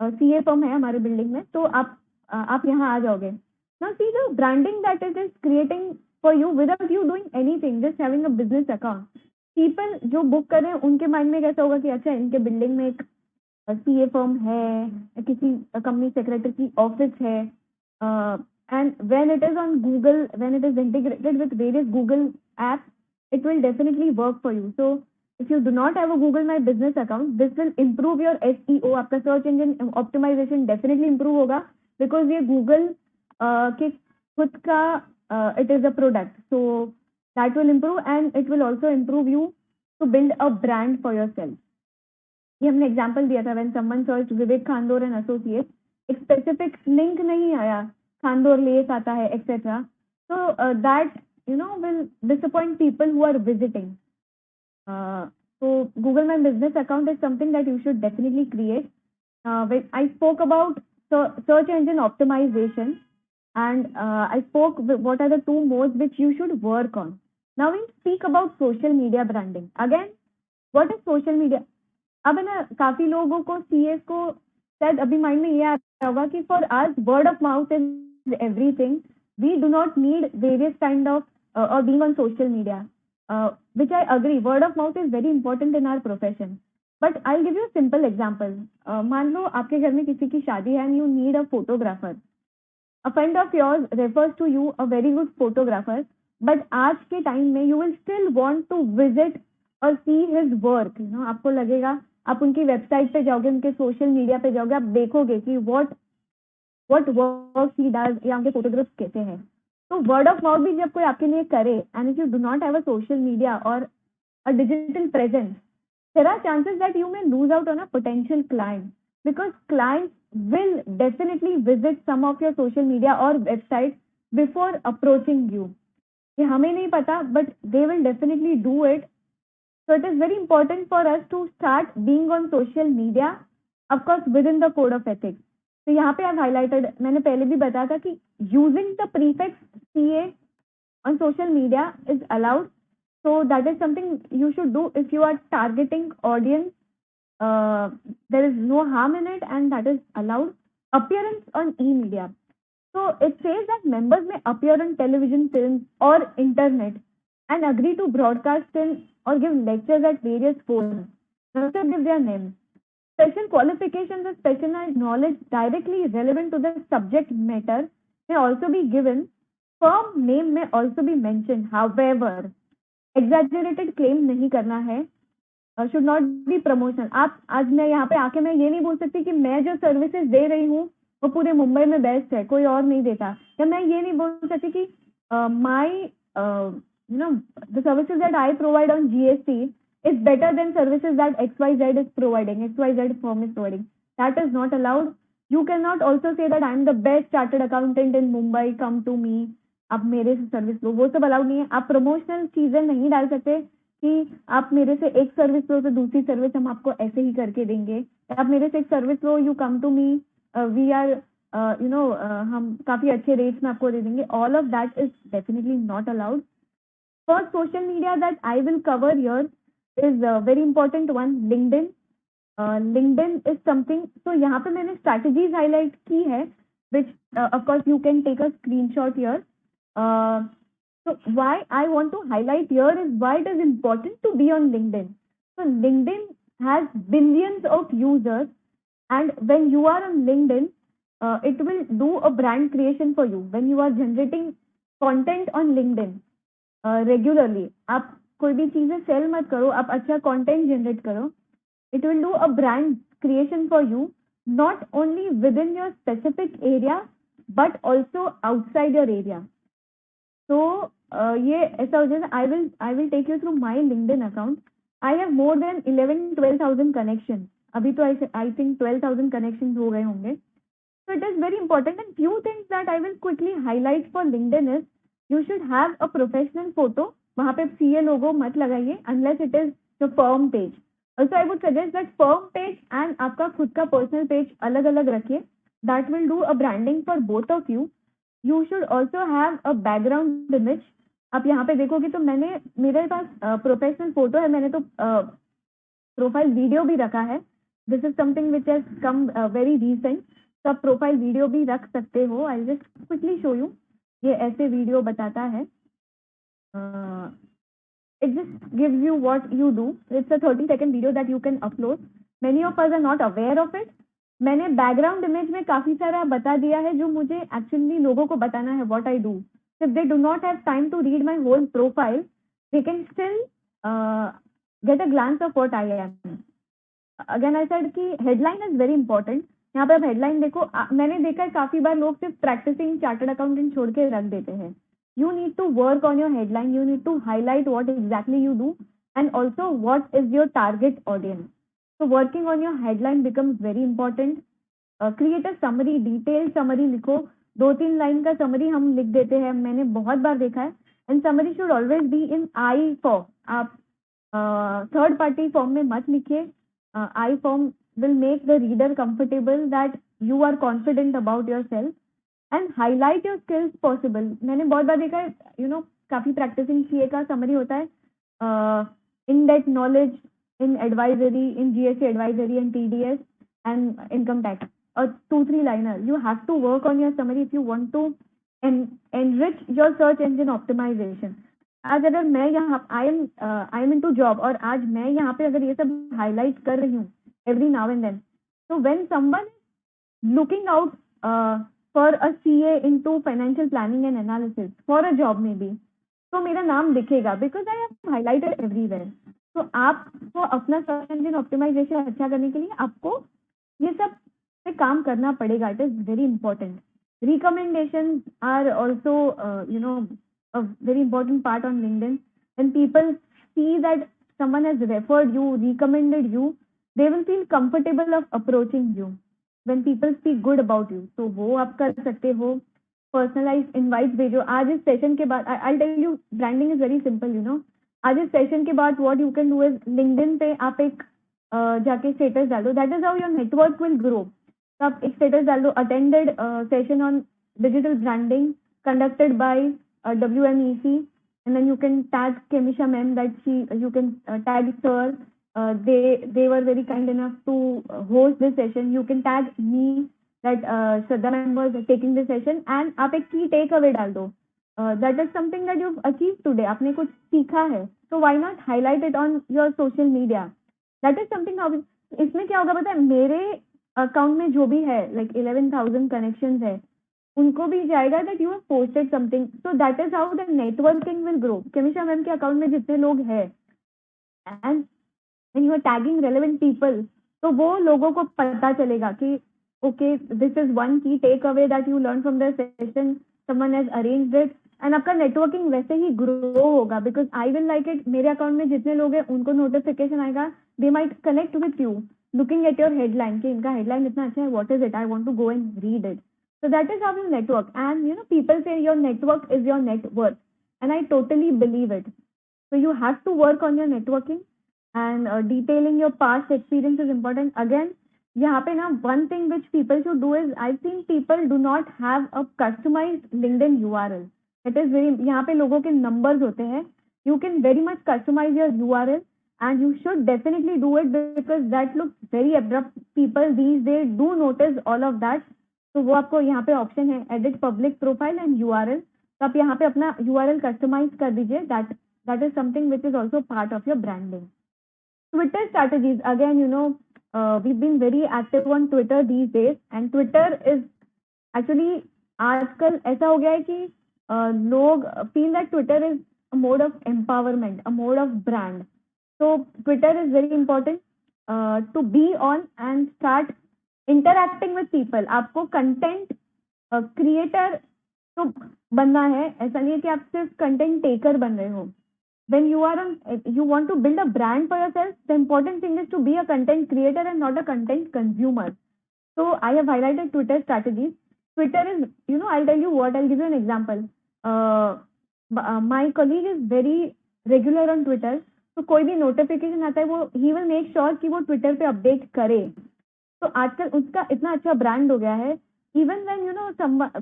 E: CA फर्म है हमारे बिल्डिंग में, तो आप यहाँ आ जाओगे. Now see the branding that it is creating for you without you doing anything, just having a business account. People जो बुक कर रहे हैं उनके माइंड में कैसा होगा कि अच्छा इनके बिल्डिंग में एक CA फर्म है, किसी कंपनी सेक्रेटरी की ऑफिस है, and when it is on Google, when it is integrated with various Google apps, it will definitely work for you. So if you do not have a Google My Business account, this will improve your SEO. आपका search engine optimisation definitely improve होगा, because ये Google के खुद का it is a product, so that will improve, and it will also improve you to build a brand for yourself. ये हमने example दिया था when someone searched Vivek Khandor and associate, एक स्पेसिफिक लिंक नहीं आया, खांडोर लेक आता है etcetera, so that will disappoint people who are visiting. So Google My Business account is something that you should definitely create. When I spoke about search engine optimization, and I spoke what are the two modes which you should work on. Now we speak about social media branding. Again, what is social media? अब है ना, काफी लोगों को CS को शायद अभी mind में ये आ रहा होगा कि for us word of mouth is everything. We do not need various kind of or being on social media, which I agree. Word of mouth is very important in our profession. But I'll give you a simple example. मान लो आपके घर में किसी की शादी है and you need a photographer. A friend of yours refers to you a very good photographer, but आज के टाइम में you will still want to visit or see his work. आपको लगेगा, आप उनकी वेबसाइट पे जाओगे, उनके सोशल मीडिया पे जाओगे, आप देखोगे कि what work he does या उनके फोटोग्राफ्स कैसे हैं. तो वर्ड ऑफ माउथ भी जब कोई आपके लिए करे, and if you do not have a social media or a digital presence, there are chances that you may lose out on a potential client, because clients will definitely visit some of your social media or website before approaching you. ये हमें नहीं पता, but they will definitely do it. So it is very important for us to start being on social media, of course within the code of ethics. तो यहाँ पे I've highlighted, मैंने पहले भी बताया था कि using the prefix CA on social media is allowed. So that is something you should do if you are targeting audience. There is no harm in it, and that is allowed. Appearance on e-media. So it says that members may appear on television, films, or internet and agree to broadcast in or give lectures at various forums. Also give their names. Special qualifications and specialized knowledge directly relevant to the subject matter may also be given. Firm name may also be mentioned. However, exaggerated claim नहीं करना है. Should not be promotion. आप आज मैं यहाँ पे आके मैं ये नहीं बोल सकती कि मैं जो सर्विसेज दे रही हूँ वो पूरे मुंबई में बेस्ट है, कोई और नहीं देता, या मैं ये नहीं बोल सकती कि the services that I provide on GST is better than services that XYZ is providing, XYZ firm is providing. That is not allowed. You cannot also say that I am the best chartered accountant in Mumbai, come to me. आप मेरे से service लो, वो सब allowed नहीं है. आप promotional चीजें नहीं डाल सकते कि आप मेरे से एक सर्विस लो तो दूसरी सर्विस हम आपको ऐसे ही करके देंगे. आप मेरे से एक सर्विस लो, you come to me, we are हम काफी अच्छे रेट्स में आपको दे देंगे, all of that is definitely not allowed. First social media that I will cover here is a very important one, LinkedIn. LinkedIn is something, so यहाँ पे मैंने strategies highlight की है, which of course you can take a screenshot here. So why I want to highlight here is why it is important to be on LinkedIn. So LinkedIn has billions of users, and when you are on LinkedIn, it will do a brand creation for you. When you are generating content on LinkedIn, regularly आप कोई भी चीजें sell मत करो, आप अच्छा content generate करो. It will do a brand creation for you, not only within your specific area but also outside your area. तो ये ऐसा हो जाए. I will take you through my LinkedIn account. I have more than 11-12,000 connection. अभी तो I think 12,000 connection हो गए होंगे. So it is very important, and few things that I will quickly highlight for LinkedIn is you should have a professional photo. वहाँ पे CA logo मत लगाइए unless it is the firm page. Also I would suggest that firm page and आपका खुद का personal page अलग अलग रखिए. That will do a branding for both of you. You should also have a background image. आप यहाँ पे देखोगे तो मेरे पास प्रोफेशनल फोटो है, मैंने तो प्रोफाइल वीडियो भी रखा है. This is something which has come very recent. तो आप प्रोफाइल वीडियो भी रख सकते हो. I just quickly show you. ये ऐसे वीडियो बताता है. It just gives you what you do. It's a 30-second video that you can upload. Many of us are not aware of it. मैंने background image में काफी सारा बता दिया है जो मुझे एक्चुअली लोगों को बताना है what I do. If they do not have time to read my whole profile, they can still get a glance of what I am. Again I said कि हेडलाइन इज वेरी इंपॉर्टेंट. यहाँ पे आप headline देखो. मैंने देखा है काफी बार लोग सिर्फ प्रैक्टिसिंग चार्टर्ड अकाउंटेंट छोड़ के रख देते हैं. You need to work on your headline. You need to highlight what exactly you do and also what is your target audience. So working on your headline becomes very important. Create a summary, detailed summary लिखो. 2-3 line का summary हम लिख देते हैं, मैंने बहुत बार देखा है. And summary should always be in I form. आप third party form में मत लिखिए. I form will make the reader comfortable that you are confident about yourself and highlight your skills possible. मैंने बहुत बार देखा है, काफी practicing CA का summary होता है. In-depth knowledge in advisory, in GST advisory and TDS and income tax, or 2-3 liner. You have to work on your summary if you want to enrich your search engine optimization. आज अगर मैं यहाँ I am into job और आज मैं यहाँ पे अगर ये सब highlight कर रही हूँ every now and then, so when someone is looking out for a CA into financial planning and analysis for a job maybe, तो मेरा नाम दिखेगा because I have highlighted everywhere. तो आपको अपना सर्च इंजन ऑप्टिमाइजेशन अच्छा करने के लिए आपको ये सब पे काम करना पड़ेगा. It is very important. Recommendation are also a very important part on LinkedIn. When people see that someone has referred you, recommended you, they will feel comfortable of approaching you. When people speak good about you, तो वो आप कर सकते हो. Personalise invite भेजो. आज इस session के बाद I'll tell you, branding is very simple. आज इस सेशन के बाद what you can do is LinkedIn पे आप एक जाके स्टेटस डाल दो. That is how your network will grow. तो आप एक स्टेटस डाल दो, attended session on digital branding conducted by WMEC, and then you can tag Kemisha ma'am, that you can tag sir. They were very kind enough to host this session. You can tag me that Shraddha ma'am was taking this session, and आप एक key takeaway डाल दो. That is something that you've achieved today. आपने कुछ सीखा है, so why not highlight it on your social media? That is something. इसमें क्या होगा पता है, मेरे अकाउंट में जो भी है like 11,000 connections है, उनको भी जाएगा that you have posted something. So that is how the networking will grow. Kemisha ma'am के अकाउंट में जितने लोग हैं and when you are tagging relevant people, तो वो लोगों को पता चलेगा कि okay, this is one key takeaway that you learn from the session. Someone has arranged it. And आपका नेटवर्किंग वैसे ही ग्रो होगा. Because I will like it. मेरे अकाउंट में जितने लोग हैं उनको नोटिफिकेशन आएगा. They might connect with you looking at your headline कि इनका हेडलाइन इतना अच्छा है, what is it, I want to go and read it. So that is how you network. And people say your network is your net worth, and I totally believe it. So you have to work on your networking, and detailing your past experience is important. Again, यहाँ पे ना one thing which people should do is I've seen people do not have a customized LinkedIn URL. It is very, यहाँ पे लोगों के numbers होते हैं. You can very much customize your URL and you should definitely do it because that looks very abrupt. People these days do notice all of that. तो वो आपको यहाँ पे option है edit public profile and URL. तो आप यहाँ पे अपना URL customize कर दीजिए. That is something which is also part of your branding. Twitter strategies, again, you know, we've been very active on Twitter these days and Twitter is actually आजकल ऐसा हो गया है कि लोग feel that Twitter is a mode of empowerment, a mode of brand. So Twitter is very important to be on and start interacting with people. आपको content creator तो बनना है, ऐसा नहीं है कि आप सिर्फ content taker बन रहे हो. When you want to build a brand for yourself, the important thing is to be a content creator and not a content consumer. So I have highlighted Twitter strategies. Twitter is, you know, I'll tell you what, I'll give you an example. My colleague is very regular on Twitter. तो कोई भी notification आता है वो he will make sure कि वो Twitter पे update करे. तो आजकल उसका इतना अच्छा brand हो गया है. Even when you know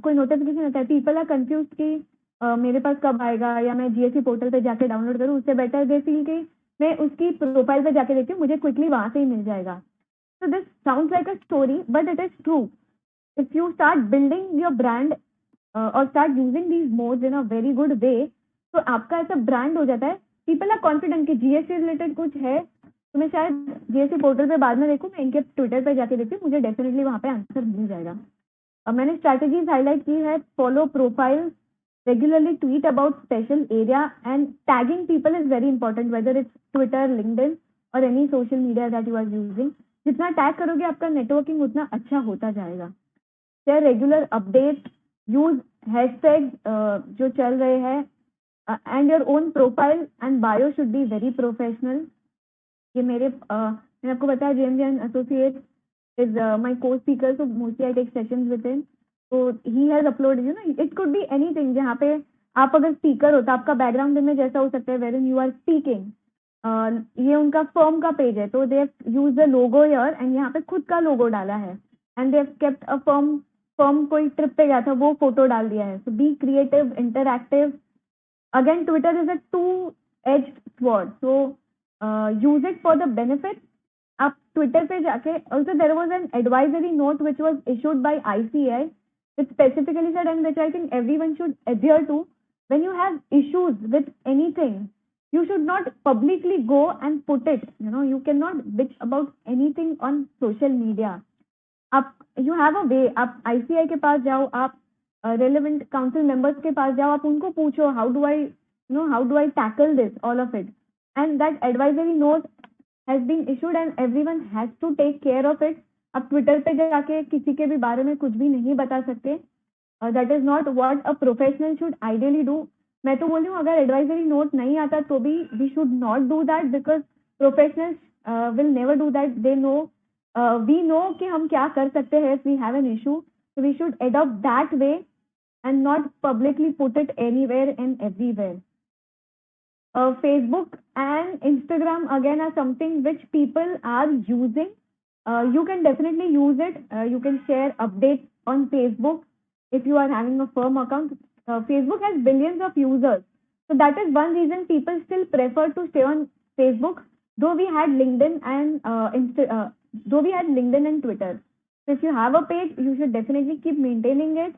E: कोई notification आता है, people are confused कि मेरे पास कब आएगा या मैं GST पोर्टल पे जाके डाउनलोड करूँ, उससे बेटर दे फील कि मैं उसकी प्रोफाइल पे जाके देखती हूँ, मुझे क्विकली वहां से ही मिल जाएगा. So this sounds like a story, but it is true. If you start building your brand or start using these modes in a very good way, तो आपका ऐसा brand हो जाता है. People are confident कि GST related कुछ है, तो मैं शायद GST पोर्टल पे बाद में देखूँ, मैं इनके ट्विटर पे जाके देखती हूँ, मुझे डेफिनेटली वहाँ पे आंसर मिल जाएगा. मैंने स्ट्रैटेजीज हाईलाइट की है. Follow profile, regularly tweet about special area and tagging people is very important, whether it's Twitter, LinkedIn or any social media that you are using. जितना टैग करोगे आपका नेटवर्किंग उतना अच्छा होता जाएगा. Share regular updates, use hashtags जो चल रहे हैं and your own profile and bio should be very professional. ये मैंने आपको बताया JM Associates is my co-speaker, so mostly I take sessions with him. तो he has uploaded, you know, it could be anything. जहाँ पे आप अगर speaker हो तो आपका बैकग्राउंड इमेज ऐसा हो सकता है wherein you are speaking. ये उनका फर्म का पेज है, तो they have used the logo here and यहाँ पे खुद का लोगो डाला है and they have kept a firm कोई ट्रिप पे गया था वो फोटो डाल दिया है. So be creative, interactive. Again, Twitter is a two-edged sword, so use it for the benefit. आप ट्विटर पे जाके, also there was an advisory note which was issued by ICAI which specifically said, and which I think everyone should adhere to, when you have issues with anything, you should not publicly go and put it. You know, you cannot bitch about anything on social media. You have a way. आप ICAI के पास जाओ, आप relevant council members के पास जाओ, आप उनको पूछो, how do I tackle this, all of it. And that advisory note has been issued and everyone has to take care of it. आप ट्विटर पे जाके किसी के भी बारे में कुछ भी नहीं बता सकते. That is not what a professional should ideally do. मैं तो बोल रही हूँ अगर एडवाइजरी नोट नहीं आता तो भी we should not do that because professionals will never do that. They know, we know कि हम क्या कर सकते हैं if we have an issue. So we should adopt that way and not publicly put it anywhere and everywhere. Facebook and Instagram again are something which people are using. You can definitely use it. You can share updates on Facebook if you are having a firm account. Facebook has billions of users. So that is one reason people still prefer to stay on Facebook, though we had LinkedIn and Twitter. So if you have a page, you should definitely keep maintaining it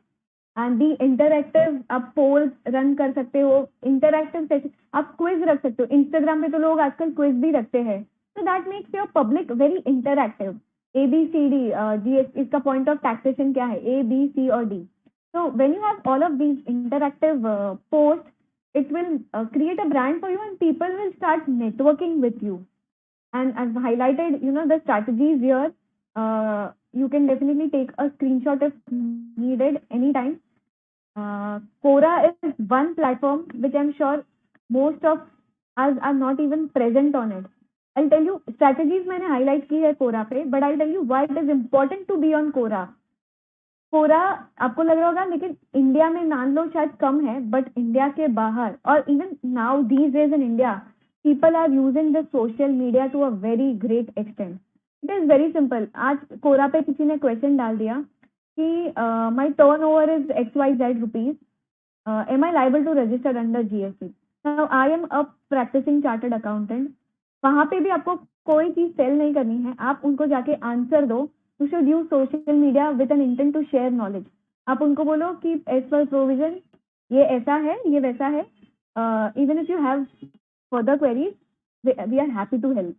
E: and be interactive. आप polls run कर सकते हो, interactive session, आप quiz रख सकते हो. Instagram पे तो लोग आजकल quiz भी रखते हैं. So that makes your public very interactive. A, B, C, D, GS इसका point of taxation क्या है? A, B, C और D. So when you have all of these interactive posts, it will create a brand for you and people will start networking with you. And I've highlighted, the strategies here. You can definitely take a screenshot if needed anytime. Quora is one platform which I'm sure most of us are not even present on it. I'll tell you strategies मैंने highlight की है Quora पे, but I'll tell you why it is important to be on Quora. Quora आपको लग रहा होगा लेकिन India में मान लो शायद कम है, but इंडिया के बाहर और even now these days in India, people are using the social media to a very great extent. It is very simple. आज कोरा पे किसी ने क्वेश्चन डाल दिया कि my turn over is XYZ rupees, am I liable to register under GST? Now I am a practicing chartered accountant. वहां पे भी आपको कोई चीज सेल नहीं करनी है, आप उनको जाके आंसर दो. You should use social media with an intent to share knowledge. आप उनको बोलो कि एज पर प्रोविजन ये ऐसा है, ये वैसा है. Even if you have further queries we are happy to help.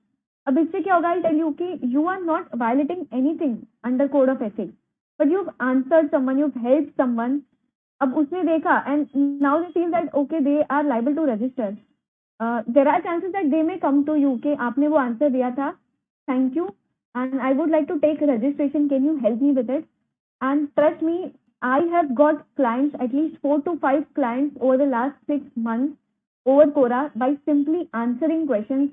E: अब इससे क्या होगा, आई टेल यू कि you are not violating anything under code of ethics, but you answered someone, you help someone. अब उसने देखा and now they feel that okay they are liable to register. There are chances that they may come to you कि आपने वो answer दिया था, thank you and I would like to take registration, can you help me with it? And trust me, I have got clients, at least 4 to 5 clients over the last 6 months over Quora by simply answering questions,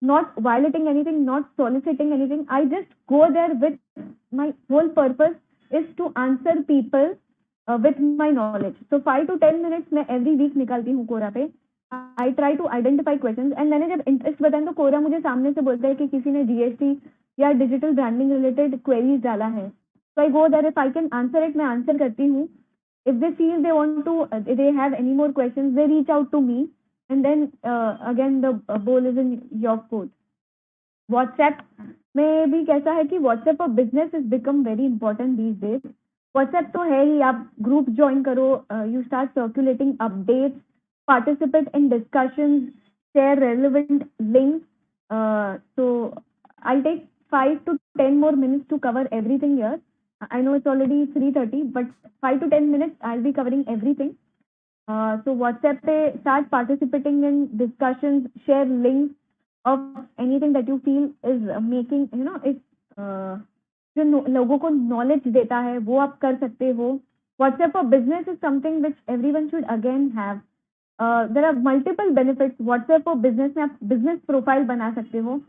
E: not violating anything, not soliciting anything. I just go there with my whole purpose is to answer people with my knowledge. So 5 to 10 minutes मैं every week निकालती हूँ Quora पे. I try to identify questions and मैंने जब interest बताया तो Quora मुझे सामने से बोलता है कि किसी ने GST या डिजिटल ब्रांडिंग रिलेटेड क्वेरीज डाला है. So I go there, if I can answer it, मैं answer करती हूँ. If they feel they want to, they have any more questions, they reach out to me, and then again the ball is in your court. WhatsApp में भी कैसा है कि WhatsApp for business has become very important these days. WhatsApp तो है ही, आप group join करो, you start circulating updates, participate in discussions, share relevant links. So I'll take 5 to 10 more minutes to cover everything here. I know it's already 3:30, but 5 to 10 minutes I'll be covering everything. So WhatsApp पे start participating in discussions, share links of anything that you feel is making, you know, जो लोगों को knowledge देता है वो आप कर सकते हो. WhatsApp for business is something which everyone should again have. There are multiple benefits. WhatsApp for business में आप business profile बना सकते हो.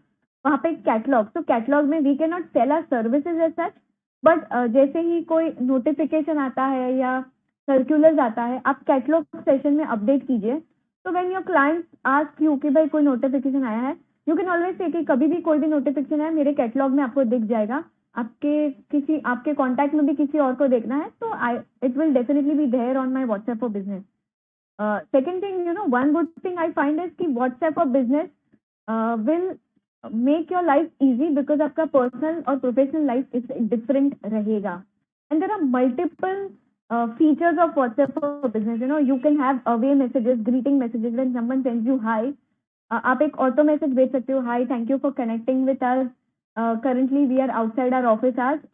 E: वहाँ पे कैटलॉग, तो कैटलॉग में we cannot sell our services as such, but जैसे ही कोई नोटिफिकेशन आता है या सर्कुलर्स आता है, आप कैटलॉग सेशन में अपडेट कीजिए. तो when your clients ask you कि भाई कोई नोटिफिकेशन आया है, यू कैन ऑलवेज से कि कभी भी कोई भी नोटिफिकेशन आया मेरे कैटलॉग में आपको दिख जाएगा. आपके कॉन्टैक्ट में भी किसी और को देखना है तो it will definitely be there on my WhatsApp for business. Second thing, you know, one good thing I find is कि WhatsApp for business will make your life easy because आपका personal और professional life is different रहेगा. And there are multiple features of WhatsApp for business. You know, you can have away messages, greeting messages when someone sends you hi. आप एक auto message भेज सकते हो, hi, thank you for connecting with us. Currently we are outside our office hours.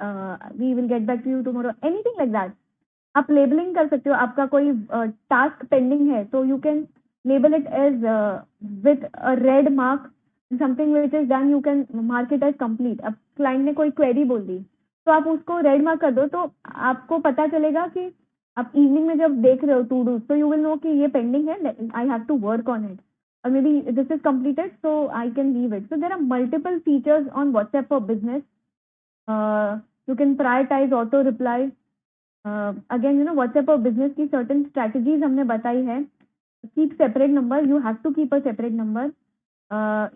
E: We will get back to you tomorrow. Anything like that. आप labeling कर सकते हो. आपका कोई task pending है तो you can label it as with a red mark. Something which is done, you can mark it as complete. अब client ने कोई क्वेरी बोल दी तो आप उसको रेड मार्क कर दो, तो आपको पता चलेगा कि आप इवनिंग में जब देख रहे हो टू डू, तो यू विल नो कि ये पेंडिंग है, I have to work on it, और maybe this is completed so I can leave it. So there are multiple features on WhatsApp for business. You can prioritise auto reply. Again, you know, WhatsApp for business की certain strategies हमने बताई है. Keep separate number, you have to keep a separate number.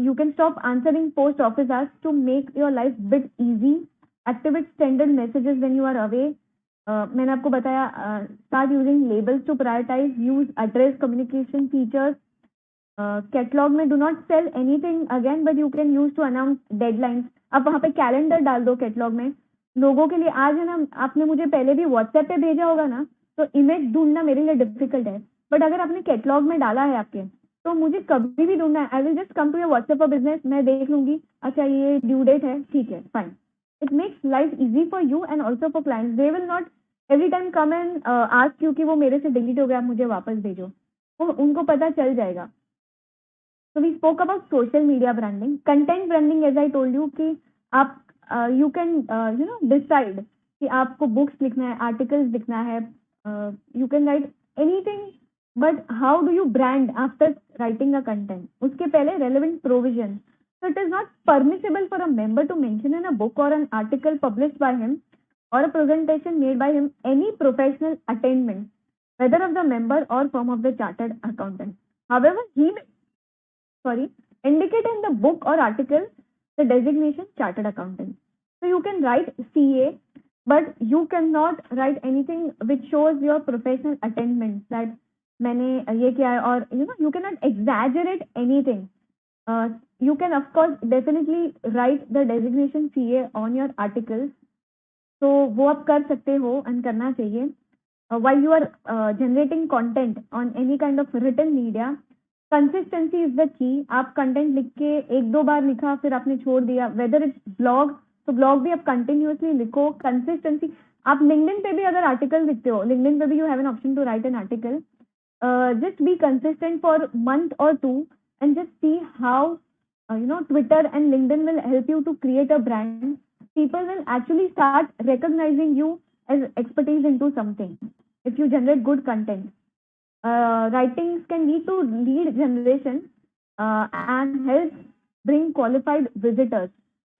E: You can stop answering post office hours to make your life bit easy. Activate standard messages when you are away. मैंने आपको बताया, start using labels to prioritize. Use address communication features. Catalog में do not sell anything again, but you can use to announce deadlines. आप वहाँ पे calendar डाल दो catalogue में लोगों के लिए. आज है ना, आपने मुझे पहले भी व्हाट्सएप पे भेजा होगा ना, तो इमेज ढूंढना मेरे लिए डिफिकल्ट है, बट अगर आपने कैटलॉग में डाला है आपके, तो मुझे कभी भी ढूंढना है, I will just come to your WhatsApp for business. मैं देख लूंगी, अच्छा ये ड्यू डेट है, ठीक है, fine. It makes life easy for you and also for clients. They will not every time come and ask you कि वो मेरे से डिलीट हो गया, मुझे वापस भेजो. वो उनको पता चल जाएगा. So we spoke about social media branding. Content branding, as I told you, कि आप you can decide कि आपको books लिखना है, articles लिखना है, you can write anything, but how do you brand after writing a content? उसके पहले relevant provision. So it is not permissible for a member to mention in a book or an article published by him or a presentation made by him any professional attainment, whether of the member or firm of the chartered accountant. However, he may indicate in the book or article the designation chartered accountant. So you can write CA, but you cannot write anything which shows your professional attainments that मैंने ये किया है, और you cannot exaggerate anything. You can of course definitely write the designation CA on your articles. So वो आप कर सकते हो and करना चाहिए. While you are generating content on any kind of written media, consistency is the key. आप content लिख के एक दो बार लिखा फिर आपने छोड़ दिया, whether it's blog, तो blog भी आप continuously लिखो. Consistency, आप LinkedIn पे भी अगर article लिखते हो, LinkedIn पे भी you have an option to write an article. Just be consistent for a month or two and just see how Twitter and LinkedIn will help you to create a brand. People will actually start recognizing you as expertise into something if you generate good content. Writings can lead to lead generation and help bring qualified visitors.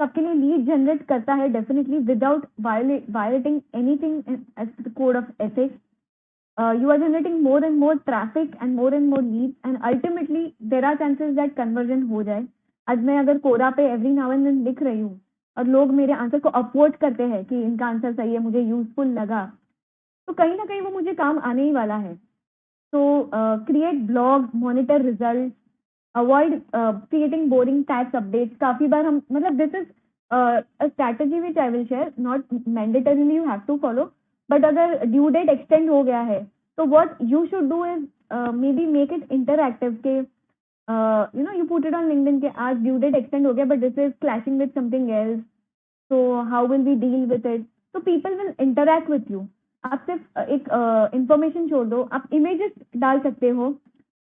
E: सबके लिए lead generate करता है definitely without violating anything as the code of ethics. You are generating more and more traffic and more leads, and ultimately there are chances that conversion हो जाए. आज मैं अगर कोरा पे every now and then लिख रही हूँ और लोग मेरे आंसर को अपवोट करते हैं कि इनका आंसर सही है, मुझे यूजफुल लगा, तो कहीं ना कहीं वो मुझे काम आने ही वाला है. So create blog, monitor results, avoid creating boring tax updates. काफी बार हम this is a strategy which I will share, not mandatorily you have to follow, but अगर due date extend हो गया है, तो what you should do is maybe make it interactive के you put it on LinkedIn के आज due date extend हो गया, but this is clashing with something else, so how will we deal with it? So people will interact with you. आप सिर्फ एक information छोड़ दो, आप images डाल सकते हो,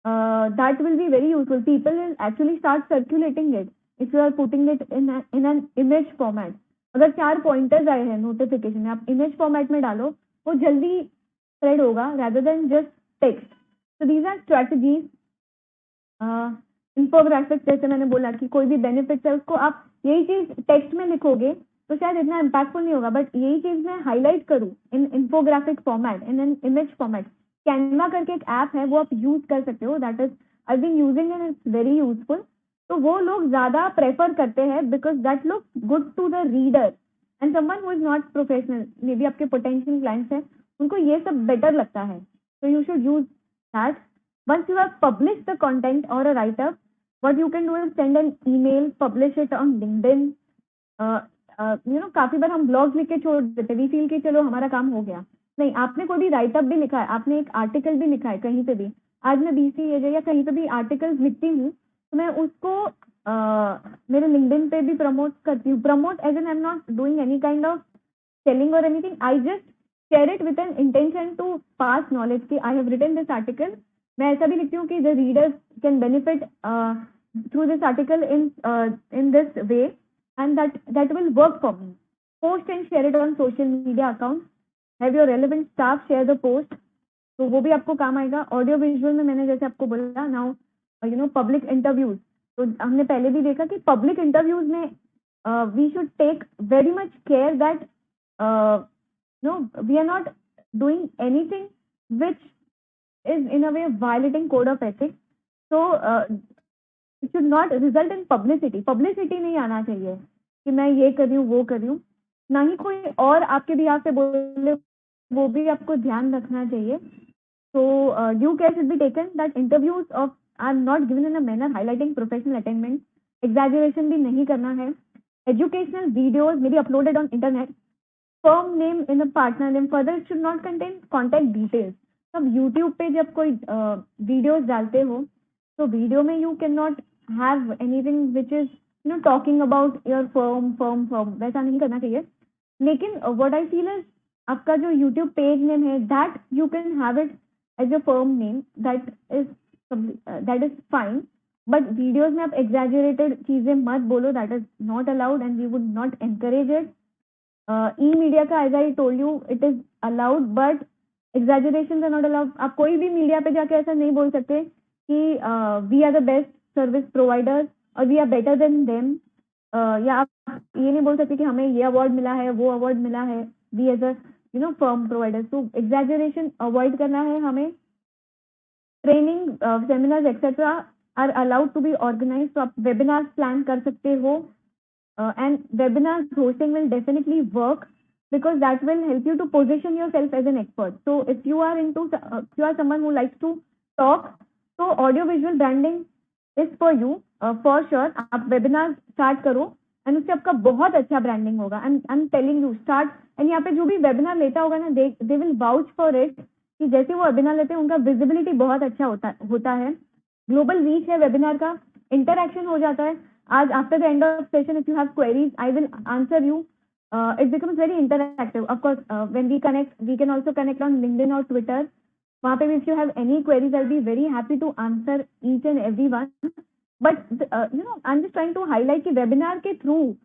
E: that will be very useful. People will actually start circulating it if you are putting it in an image format. अगर 4 pointers आए हैं notification में, आप image format में डालो, वो जल्दी spread होगा rather than just text. So these are strategies. Infographics जैसे मैंने बोला कि कोई भी benefits है उसको आप यही चीज text में लिखोगे तो शायद इतना impactful नहीं होगा, but यही चीज मैं highlight करूँ in infographic format, in an image format. Canva करके एक ऐप है, वो आप यूज कर सकते हो. That is I been using and it's very useful. तो वो लोग ज्यादा प्रेफर करते हैं because that looks good to the reader and someone who is not professional, maybe आपके पोटेंशियल क्लाइंट्स हैं, उनको ये सब बेटर लगता है. So you should use that. Once you have publish the content और a write up, what you can do is send an email, publish it on LinkedIn. काफी बार हम ब्लॉग्स लिख के छोड़ देते, वी फील कि चलो हमारा काम हो गया. नहीं, आपने कोई भी राइटअप भी लिखा है, आपने एक आर्टिकल भी लिखा है कहीं पे भी, आज मैं BCAJ या कहीं पे भी आर्टिकल्स लिखती हूँ तो मैं उसको मेरे लिंक्डइन पे भी प्रमोट करती हूँ. Promote as an I am not doing any kind of selling और anything, I just share it with an intention to pass knowledge कि I have written this article. मैं ऐसा भी लिखती हूँ कि the readers can benefit through this article in this way and that will work for me. Post and share it on social media account. Have your relevant staff share the post, तो वो भी आपको काम आएगा. Audio visual में मैंने जैसे आपको बोला, नाउ पब्लिक इंटरव्यूज, तो हमने पहले भी देखा कि पब्लिक इंटरव्यूज में we should take very much care that we are not doing anything which is in a way violating code of ethics. So it should not result in publicity नहीं आना चाहिए कि मैं ये कर रही हूँ वो कर रही हूँ, ना ही कोई और आपके बिहाफ पे बोले, वो भी आपको ध्यान रखना चाहिए. So due care should be taken that interviews of are not given in a manner highlighting professional attainment. Exaggeration भी नहीं करना है. Educational videos may be uploaded on internet. Firm name in a partner name. Further should not contain contact details. अब YouTube पे जब कोई videos डालते हो तो वीडियो में you can not have anything which is talking about your firm, वैसा नहीं करना चाहिए. लेकिन व्हाट आई फील इज आपका जो यूट्यूब पेज नेम है, that you can have it as a firm name, that is fine. But videos में आप एग्जैजरेटेड चीजें मत बोलो, that is not allowed and we would not encourage it. E media का as I told you it is allowed but exaggeration are not allowed. आप कोई भी media पे जाके ऐसा नहीं बोल सकते कि we are the best service providers और we are better than them, या आप ये नहीं बोल सकते कि हमें ये अवार्ड मिला है, वो अवार्ड मिला है, we as a firm providers. तो एग्जैजरेशन अवॉइड करना है हमें. Training seminars etcetera are allowed to be organize. तो आप वेबिनार्स प्लान कर सकते हो. and webinars hosting will definitely work because that will help you to position yourself as an expert. So if you are if you are someone who likes to talk, so audio visual branding is for you for sure. आप webinar start करो and उससे आपका बहुत अच्छा branding होगा. I'm telling you, start. and यहाँ पे जो भी webinar लेता होगा ना, they will vouch for it कि जैसे वो webinar लेते हैं उनका visibility बहुत अच्छा होता है. Global reach है webinar का, interaction हो जाता है. आज after the end of session, if you have queries, I will answer you. It becomes very interactive. Of course, when we connect, we can also connect on LinkedIn or Twitter. वहाँ पे if you have any queries, I'll be very happy to answer each and every one. But I'm just trying to highlight कि webinar के through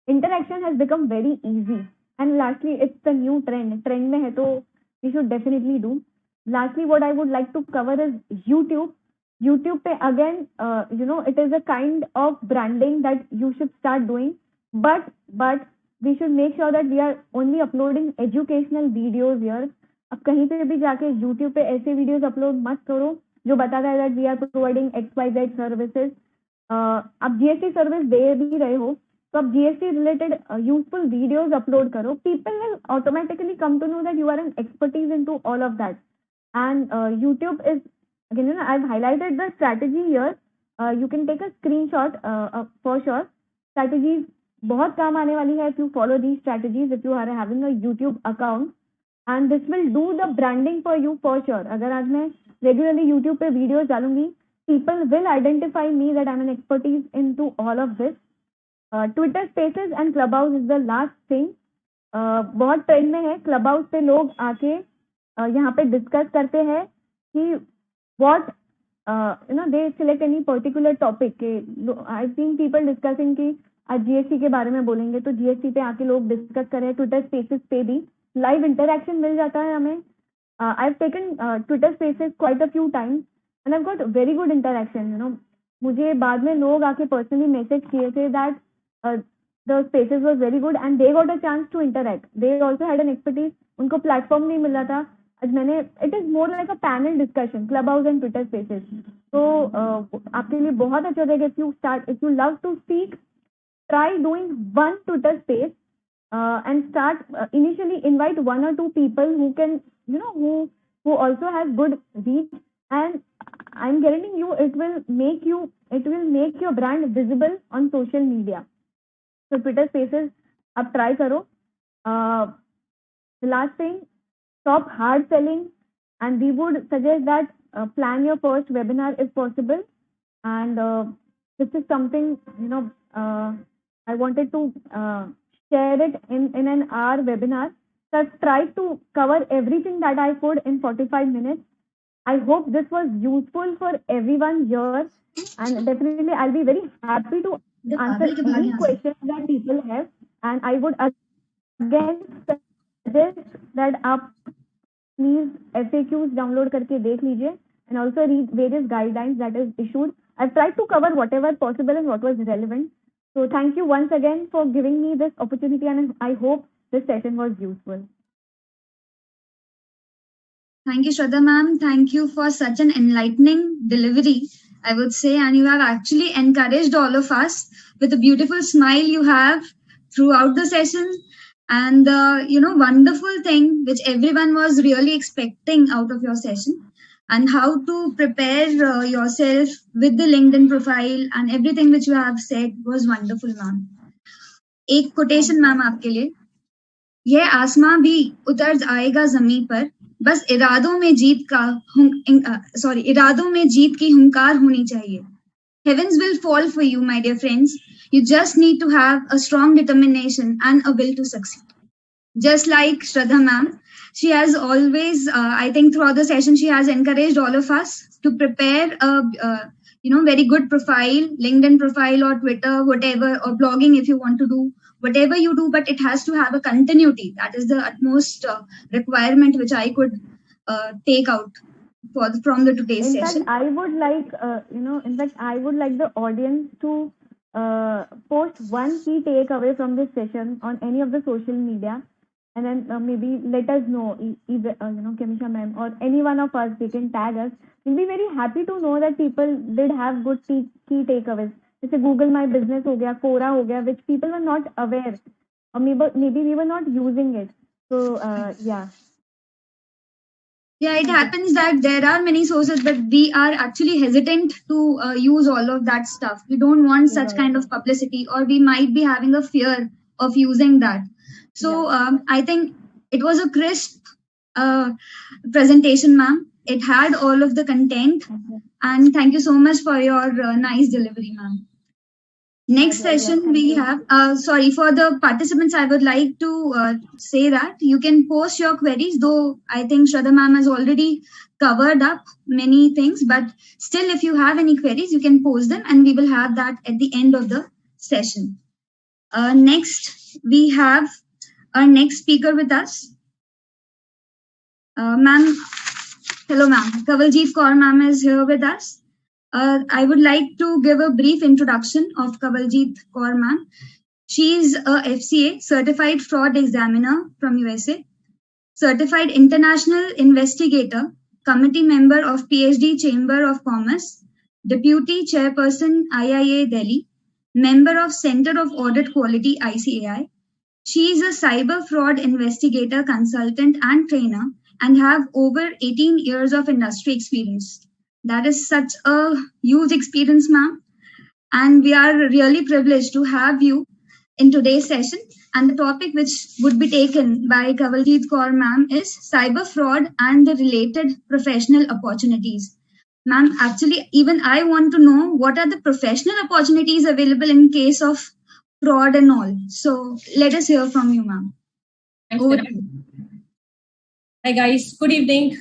E: interaction has become very easy. And lastly, it's the new trend. Trend में है तो we should definitely do. Lastly, what I would like to cover is YouTube. YouTube पे again, it is a kind of branding that you should start doing. But we should make sure that we are only uploading educational videos here. अब कहीं पे भी जाके YouTube पे ऐसे videos upload मत करो जो बताता है that we are providing XYZ services. आप GST सर्विस दे भी रहे हो तो आप GST related useful videos upload करो. People will automatically come to know that you are an expertise into all of that. And YouTube is, again, I've highlighted the strategy here. You can take a screenshot for sure. Strategies बहुत काम आने वाली है if you follow these strategies, if you are having a YouTube account. And this will do the branding for you for sure. अगर आज मैं regularly YouTube पे videos डालूंगी, people will identify me that I'm an expertise into all of this. Twitter Spaces and Clubhouse is the last thing. बहुत trend में है. Clubhouse पे लोग आके यहाँ पे डिस्कस करते हैं कि what they select any particular topic. I've seen people discussing कि आज GST के बारे में बोलेंगे तो GST पे आके लोग डिस्कस कर रहे हैं. Twitter Spaces पे भी लाइव इंटरेक्शन मिल जाता है हमें. I've taken Twitter Spaces quite a few times and I've got very good interaction. मुझे बाद में लोग आके पर्सनली मैसेज किए थे that the spaces was very good and they got a chance to interact. They also had an expertise. उनको platform नहीं मिल रहा था. आज मैंने it is more like a panel discussion, Clubhouse and Twitter Spaces. तो आपके लिए बहुत अच्छा रहेगा if you love to speak, try doing one Twitter space. And start initially invite one or two people who can who also have good reach, and I'm guaranteeing you it will make your brand visible on social media. So Twitter Spaces आप try करो. The last thing, stop hard selling, and we would suggest that plan your first webinar if possible. And this is something I wanted to share it in an hour webinar. So I've tried to cover everything that I could in 45 minutes. I hope this was useful for everyone here, and definitely I'll be very happy to answer any questions that people have. And I would again suggest that आप please FAQs download करके देख लीजिए and also read various guidelines that is issued. I've tried to cover whatever possible and what was relevant. So thank you once again for giving me this opportunity, and I hope this session was useful.
B: Thank you, Shraddha ma'am. Thank you for such an enlightening delivery, I would say. And you have actually encouraged all of us with a beautiful smile you have throughout the session. And wonderful thing which everyone was really expecting out of your session, and how to prepare yourself with the LinkedIn profile and everything which you have said was wonderful, ma'am. एक quotation ma'am आपके लिए. ये आसमां भी उतर आएगा जमीन पर, बस इरादों में जीत की हुंकार होनी चाहिए. Heavens will fall for you, my dear friends. You just need to have a strong determination and a will to succeed. Just like Shraddha ma'am, she has always, I think throughout the session, she has encouraged all of us to prepare a, very good profile, LinkedIn profile or Twitter, whatever, or blogging if you want to do, whatever you do, but it has to have a continuity. That is the utmost requirement which I could take out from the today's session.
E: In fact, I would like the audience to post one key takeaway from this session on any of the social media, and then maybe let us know, either Kemisha ma'am or any one of us, they can tag us. We'll be very happy to know that people did have good key takeaways. जैसे Google My Business हो गया, Quora हो गया, which people were not aware, or maybe we were not using it. So yeah.
B: Yeah, it happens that there are many sources, but we are actually hesitant to use all of that stuff. We don't want such kind of publicity, or we might be having a fear of using that. So I think it was a crisp presentation, ma'am. It had all of the content, and thank you so much for your nice delivery, ma'am. Next session we have, sorry, for the participants, I would like to say that you can post your queries, though I think Shraddha ma'am has already covered up many things, but still if you have any queries, you can post them and we will have that at the end of the session. Next, we have our next speaker with us. Ma'am, hello ma'am, Kanwaljit Kaur ma'am is here with us. I would like to give a brief introduction of Kanwaljit Kaur ma'am. She is a FCA, Certified Fraud Examiner from USA, Certified International Investigator, Committee Member of PhD Chamber of Commerce, Deputy Chairperson IIA Delhi, Member of Center of Audit Quality ICAI. She is a cyber fraud investigator, consultant and trainer and have over 18 years of industry experience. That is such a huge experience, ma'am. And we are really privileged to have you in today's session. And the topic which would be taken by Kanwaljit Kaur ma'am is cyber fraud and the related professional opportunities. Ma'am, actually, even I want to know what are the professional opportunities available in case of fraud and all. So let us hear from you, ma'am.
F: Hi guys, good evening.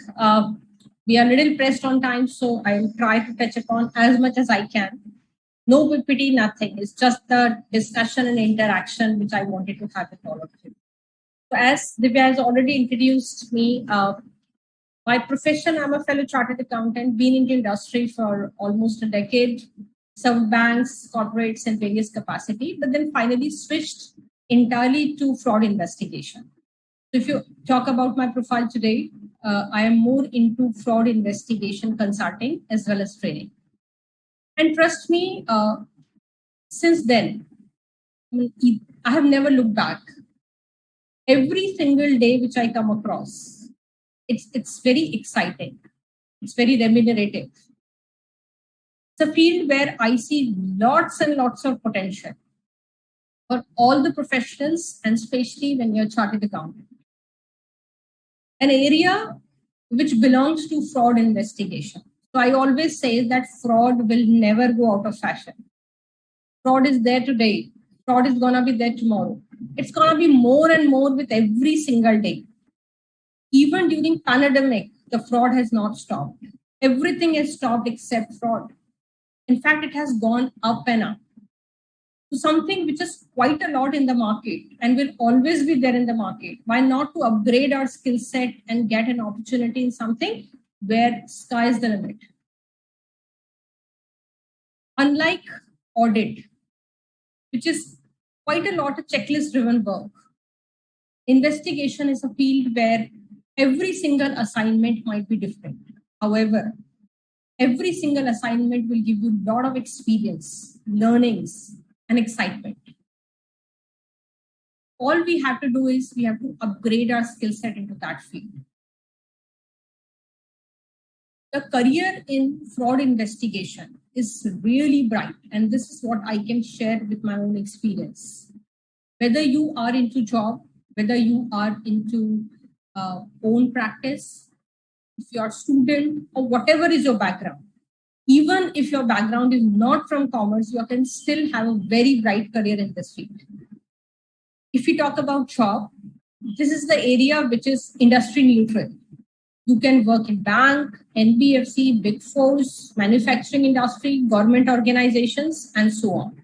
F: We are a little pressed on time, so I'll try to touch upon as much as I can. No PPT, nothing. It's just the discussion and interaction which I wanted to have with all of you. So as Divya has already introduced me, my profession, I'm a fellow chartered accountant, been in the industry for almost a decade, served banks, corporates in various capacity, but then finally switched entirely to fraud investigation. So if you talk about my profile today, I am more into fraud investigation consulting as well as training. And trust me, since then, I have never looked back. Every single day which I come across, it's very exciting. It's very remunerative. It's a field where I see lots and lots of potential for all the professionals, and especially when you're a chartered accountant. An area which belongs to fraud investigation. So I always say that fraud will never go out of fashion. Fraud is there today. Fraud is going to be there tomorrow. It's going to be more and more with every single day. Even during pandemic, the fraud has not stopped. Everything has stopped except fraud. In fact, it has gone up and up. So something which is quite a lot in the market and will always be there in the market. Why not to upgrade our skill set and get an opportunity in something where sky is the limit? Unlike audit, which is quite a lot of checklist-driven work, investigation is a field where every single assignment might be different. However, every single assignment will give you a lot of experience, learnings, and excitement. All we have to do is we have to upgrade our skill set into that field. The career in fraud investigation is really bright, and this is what I can share with my own experience. Whether you are into job, whether you are into own practice, if you are a student or whatever is your background, even if your background is not from commerce, you can still have a very bright career in this field. If we talk about job, this is the area which is industry neutral. You can work in bank, NBFC, Big Fours, manufacturing industry, government organizations, and so on.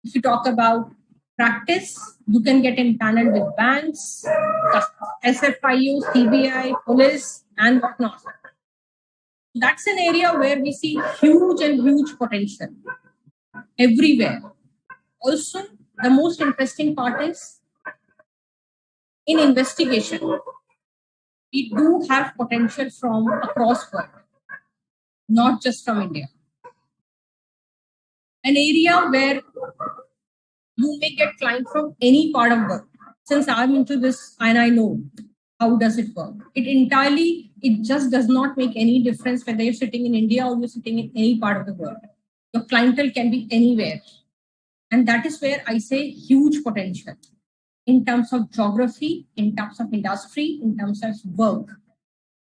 F: If you talk about practice, you can get empaneled with banks, SFIU, CBI, police, and whatnot. That's an area where we see huge potential everywhere. Also, the most interesting part is in investigation, we do have potential from across world, not just from India. an area where you may get clients from any part of the world. Since I'm into this and I know how does it work, it just does not make any difference whether you're sitting in India or you're sitting in any part of the world. Your clientele can be anywhere. And that is where I say huge potential in terms of geography, in terms of industry, in terms of work.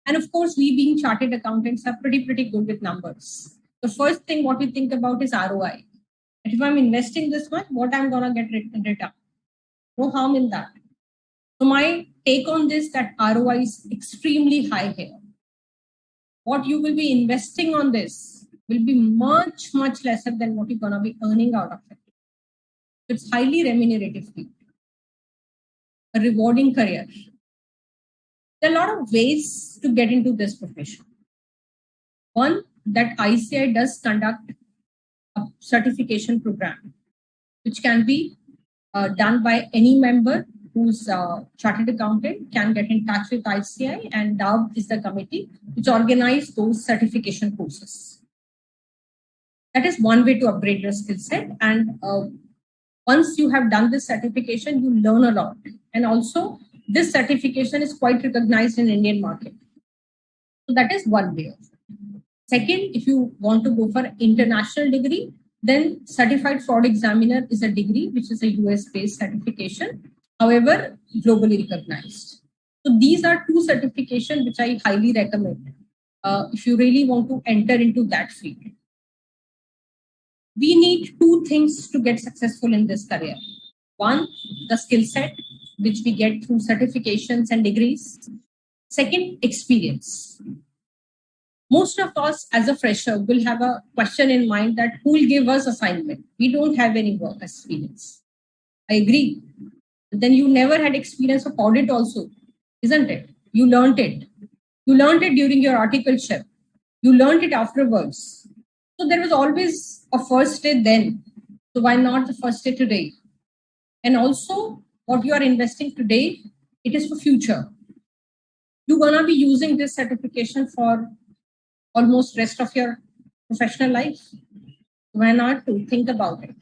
F: And of course, we being chartered accountants are pretty good with numbers. The first thing what we think about is ROI. If I'm investing this much, what I'm going to get in return? No harm in that. So my take on this, that ROI is extremely high here. What you will be investing on this will be much lesser than what you're going to be earning out of it. It's highly remunerative field, a rewarding career. There are a lot of ways to get into this profession. One, that ICAI does conduct a certification program, which can be done by any member who's a chartered accountant, can get in touch with ICAI, and DAV is the committee which organizes those certification courses. That is one way to upgrade your skill set. And once you have done this certification, you learn a lot. And also, this certification is quite recognized in Indian market. So that is one way of it. Second, if you want to go for international degree, then Certified Fraud Examiner is a degree which is a US-based certification, however, globally recognized. So these are two certifications which I highly recommend if you really want to enter into that field. We need two things to get successful in this career. One, the skill set, which we get through certifications and degrees. Second, experience. Most of us as a fresher will have a question in mind that who will give us assignment? We don't have any work experience. I agree. But then you never had experience of audit also, isn't it? You learned it. You learned it during your articleship. You learned it afterwards. So there was always a first day then. So why not the first day today? And also what you are investing today, it is for future. You're going to be using this certification for almost rest of your professional life. Why not to think about it?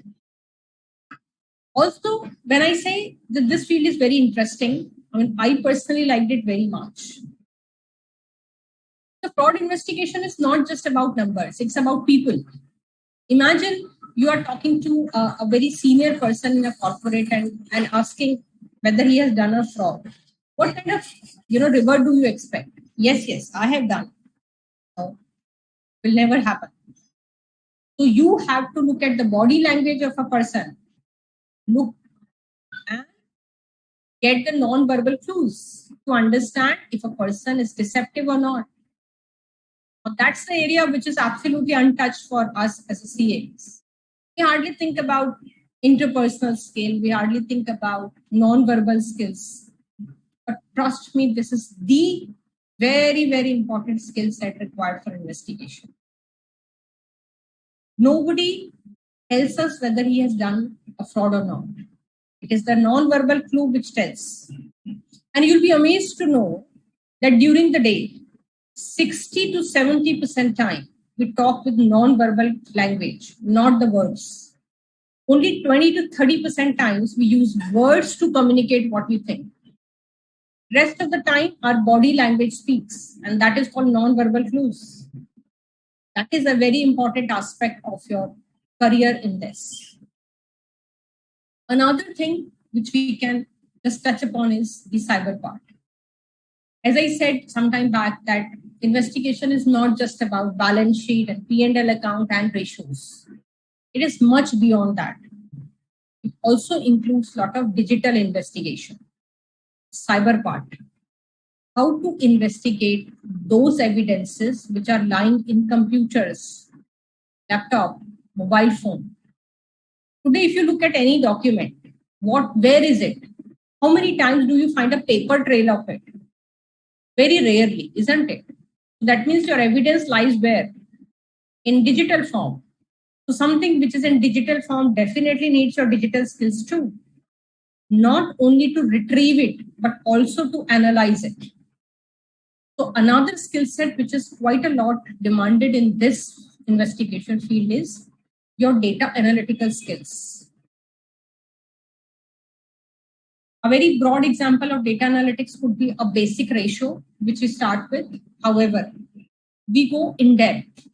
F: Also, when I say that this field is very interesting, I mean, I personally liked it very much. The fraud investigation is not just about numbers, it's about people. Imagine you are talking to a very senior person in a corporate and asking whether he has done a fraud. What kind of reward do you expect? Yes, I have done. No, will never happen. So you have to look at the body language of a person. Look and get the non-verbal clues to understand if a person is deceptive or not. Now, that's the area which is absolutely untouched for us as a CAs. We hardly think about interpersonal skill. We hardly think about non-verbal skills. But trust me, this is the very important skill set required for investigation. Nobody tells us whether he has done a fraud or not. It is the non-verbal clue which tells. And you'll be amazed to know that during the day, 60 to 70% time, we talk with non-verbal language, not the words. Only 20 to 30% times we use words to communicate what we think. Rest of the time, our body language speaks, and that is called non-verbal clues. That is a very important aspect of your career in this. Another thing which we can just touch upon is the cyber part. As I said some time back, that investigation is not just about balance sheet and P&L account and ratios. It is much beyond that. It also includes a lot of digital investigation. Cyber part. How to investigate those evidences which are lying in computers, laptop, mobile phone. Today, if you look at any document, where is it? How many times do you find a paper trail of it? Very rarely, isn't it? That means your evidence lies where? In digital form. So something which is in digital form definitely needs your digital skills too. Not only to retrieve it, but also to analyze it. So another skill set which is quite a lot demanded in this investigation field is your data analytical skills. A very broad example of data analytics could be a basic ratio, which we start with. However, we go in depth.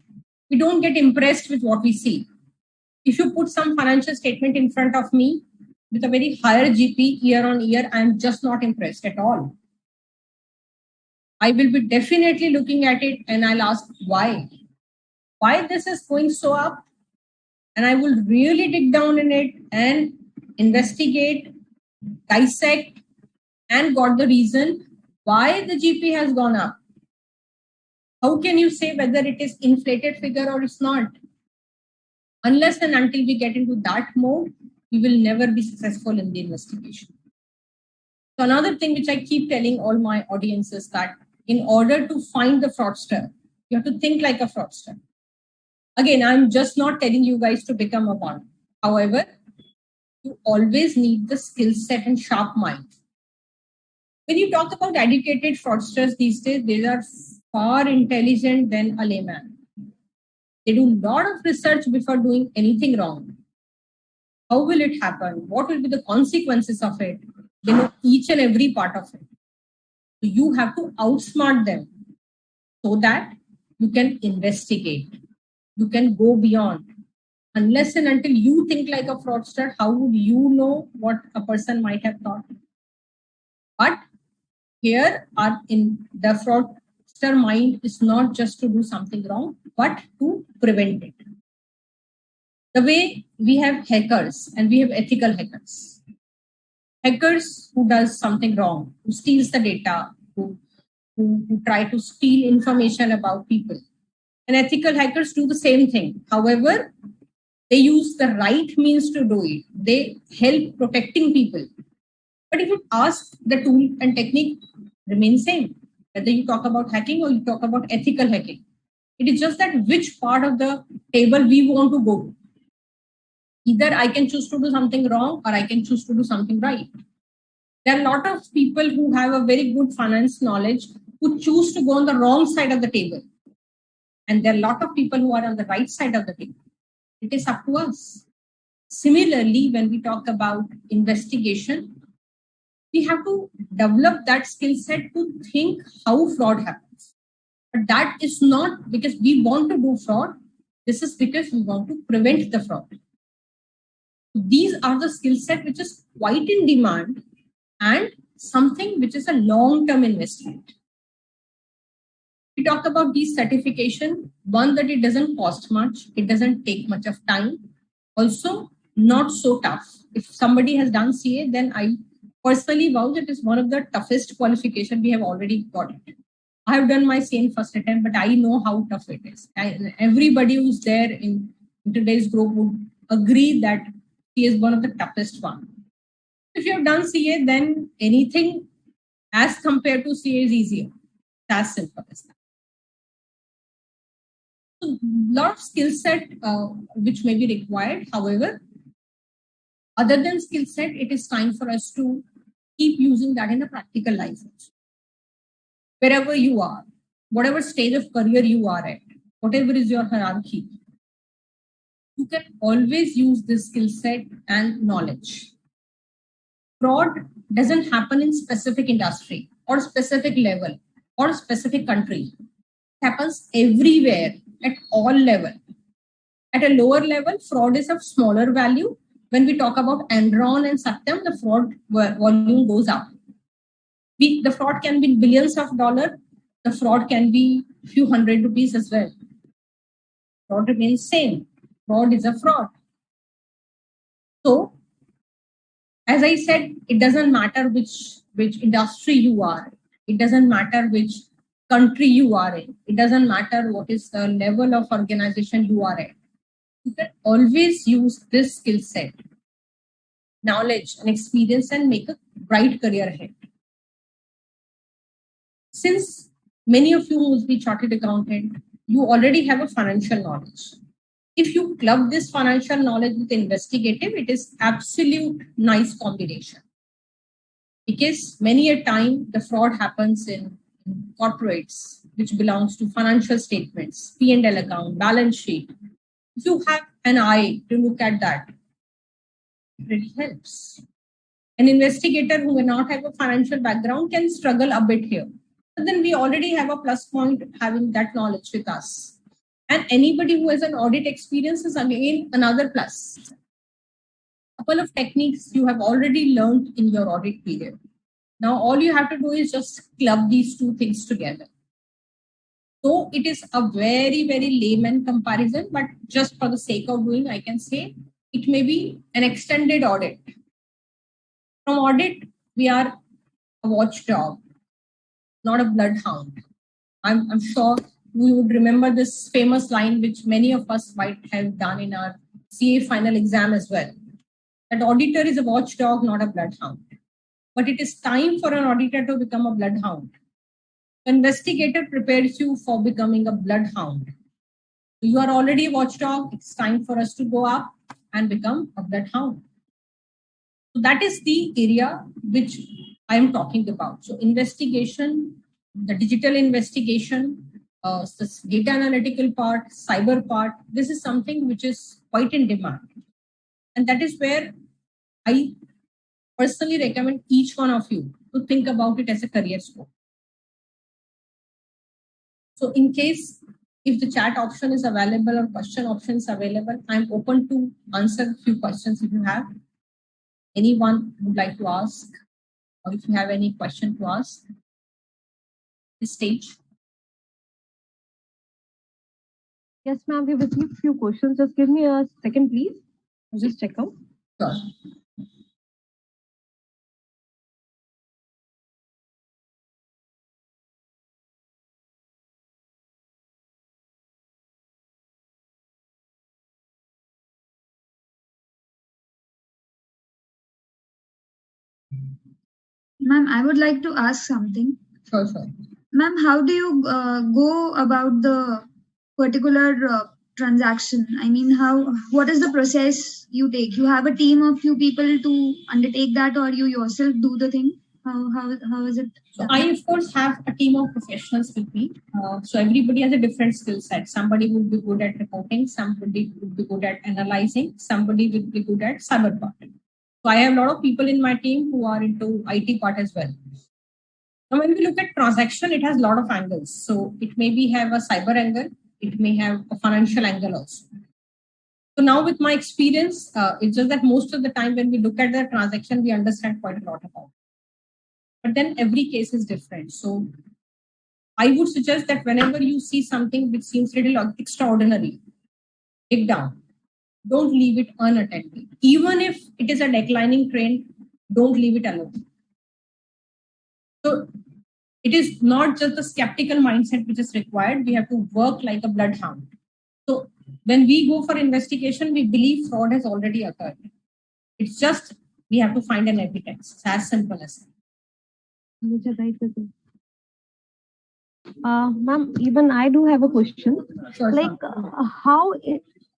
F: We don't get impressed with what we see. If you put some financial statement in front of me with a very higher GP year on year, I'm just not impressed at all. I will be definitely looking at it and I'll ask why. Why this is going so up? And I will really dig down in it and investigate, dissect, and got the reason why the GP has gone up. How can you say whether it is inflated figure or it's not? Unless and until we get into that mode, we will never be successful in the investigation. So another thing which I keep telling all my audiences that in order to find the fraudster, you have to think like a fraudster. Again, I'm just not telling you guys to become a one. However, you always need the skill set and sharp mind. When you talk about educated fraudsters these days, they are far intelligent than a layman. They do a lot of research before doing anything wrong. How will it happen? What will be the consequences of it? They know each and every part of it. So you have to outsmart them so that you can investigate. You can go beyond. Unless and until you think like a fraudster, how would you know what a person might have thought? But here are in the fraudster mind is not just to do something wrong, but to prevent it. The way we have hackers and we have ethical hackers. Hackers who does something wrong, who steals the data, who try to steal information about people. And ethical hackers do the same thing. However, they use the right means to do it. They help protecting people. But if you ask, the tool and technique remain same. Whether you talk about hacking or you talk about ethical hacking. It is just that which part of the table we want to go to. Either I can choose to do something wrong or I can choose to do something right. There are a lot of people who have a very good finance knowledge who choose to go on the wrong side of the table. And there are a lot of people who are on the right side of the table. It is up to us. Similarly, when we talk about investigation, we have to develop that skill set to think how fraud happens. But that is not because we want to do fraud. This is because we want to prevent the fraud. These are the skill set which is quite in demand and something which is a long-term investment. We talk about these certification, one that it doesn't cost much, it doesn't take much of time. Also, not so tough. If somebody has done CA, then I personally vouch it is one of the toughest qualification we have already got it. I have done my CA in first attempt, but I know how tough it is. Everybody who's there in today's group would agree that CA is one of the toughest one. If you have done CA, then anything as compared to CA is easier. It's as simple as that. So, lot of skill set which may be required. However, other than skill set, it is time for us to keep using that in a practical life. Wherever you are, whatever stage of career you are at, whatever is your hierarchy, you can always use this skill set and knowledge. Fraud doesn't happen in specific industry or specific level or specific country. It happens everywhere at all level. At a lower level, fraud is of smaller value. When we talk about Enron and Satyam, the fraud volume goes up. The fraud can be billions of dollars. The fraud can be few hundred rupees as well. Fraud remains same. Fraud is a fraud. So, as I said, it doesn't matter which industry you are. It doesn't matter which country you are in. It doesn't matter what is the level of organization you are at. You can always use this skill set, knowledge and experience and make a bright career ahead. Since many of you will be chartered accountant, you already have a financial knowledge. If you club this financial knowledge with investigative, it is absolute nice combination. Because many a time the fraud happens in corporates, which belongs to financial statements, P&L account, balance sheet. if you have an eye to look at that, it really helps. An investigator who may not have a financial background can struggle a bit here. But then we already have a plus point having that knowledge with us. And anybody who has an audit experience is again another plus. A couple of techniques you have already learned in your audit period. Now all you have to do is just club these two things together. So it is a very, very layman comparison, but just for the sake of doing, I can say it may be an extended audit. From audit, we are a watchdog, not a bloodhound. I'm sure we would remember this famous line, which many of us might have done in our CA final exam as well. That auditor is a watchdog, not a bloodhound. But it is time for an auditor to become a bloodhound. Investigator prepares you for becoming a bloodhound. You are already a watchdog. It's time for us to go up and become a bloodhound. So that is the area which I am talking about. So investigation, the digital investigation, the data analytical part, cyber part, this is something which is quite in demand. And that is where I personally recommend each one of you to think about it as a career scope. So in case if the chat option is available or question option is available, I'm open to answer a few questions if you have. Anyone would like to ask, or if you have any question to ask, this stage.
A: Yes, ma'am, we've received a few questions. Just give me a second, please. I'll just check out.
F: Sure.
B: Ma'am, I would like to ask something.
F: Sure, sure.
B: Ma'am, how do you go about the particular transaction? I mean, what is the process you take? You have a team of few people to undertake that, or you yourself do the thing? How is it?
F: So I, of course, have a team of professionals with me. So everybody has a different skill set. Somebody would be good at reporting, somebody would be good at analyzing, somebody would be good at cyber part. So I have a lot of people in my team who are into IT part as well. Now, when we look at transaction, it has a lot of angles. So it may be have a cyber angle, it may have a financial angle also. So now with my experience, it's just that most of the time when we look at the transaction, we understand quite a lot about it. But then every case is different. So I would suggest that whenever you see something which seems a little extraordinary, dig down. Don't leave it unattended. Even if it is a declining trend, don't leave it alone. So it is not just the skeptical mindset which is required. We have to work like a bloodhound. So when we go for investigation, we believe fraud has already occurred. It's just we have to find an evidence. It's as simple as that.
A: Ma'am, even I do have a question.
F: Sure,
A: like, how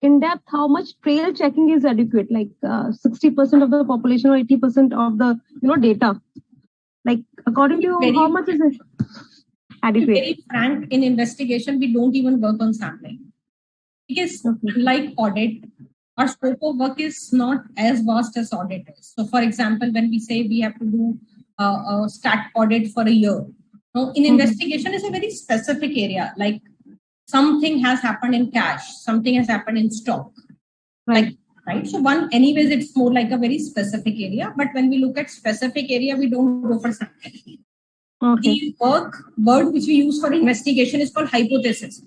A: in depth, how much trail checking is adequate? Like 60% of the population or 80% of the data. Like, according to you, how much is it adequate?
F: To be very frank, in investigation, we don't even work on sampling. Because like audit, our scope of work is not as vast as audit is. So for example, when we say we have to do a stat audit for a year, now in investigation is a very specific area, like something has happened in cash, something has happened in stock. Right. So anyways, it's more like a very specific area. But when we look at specific area, we don't go for sampling. The word which we use for investigation is called hypothesis.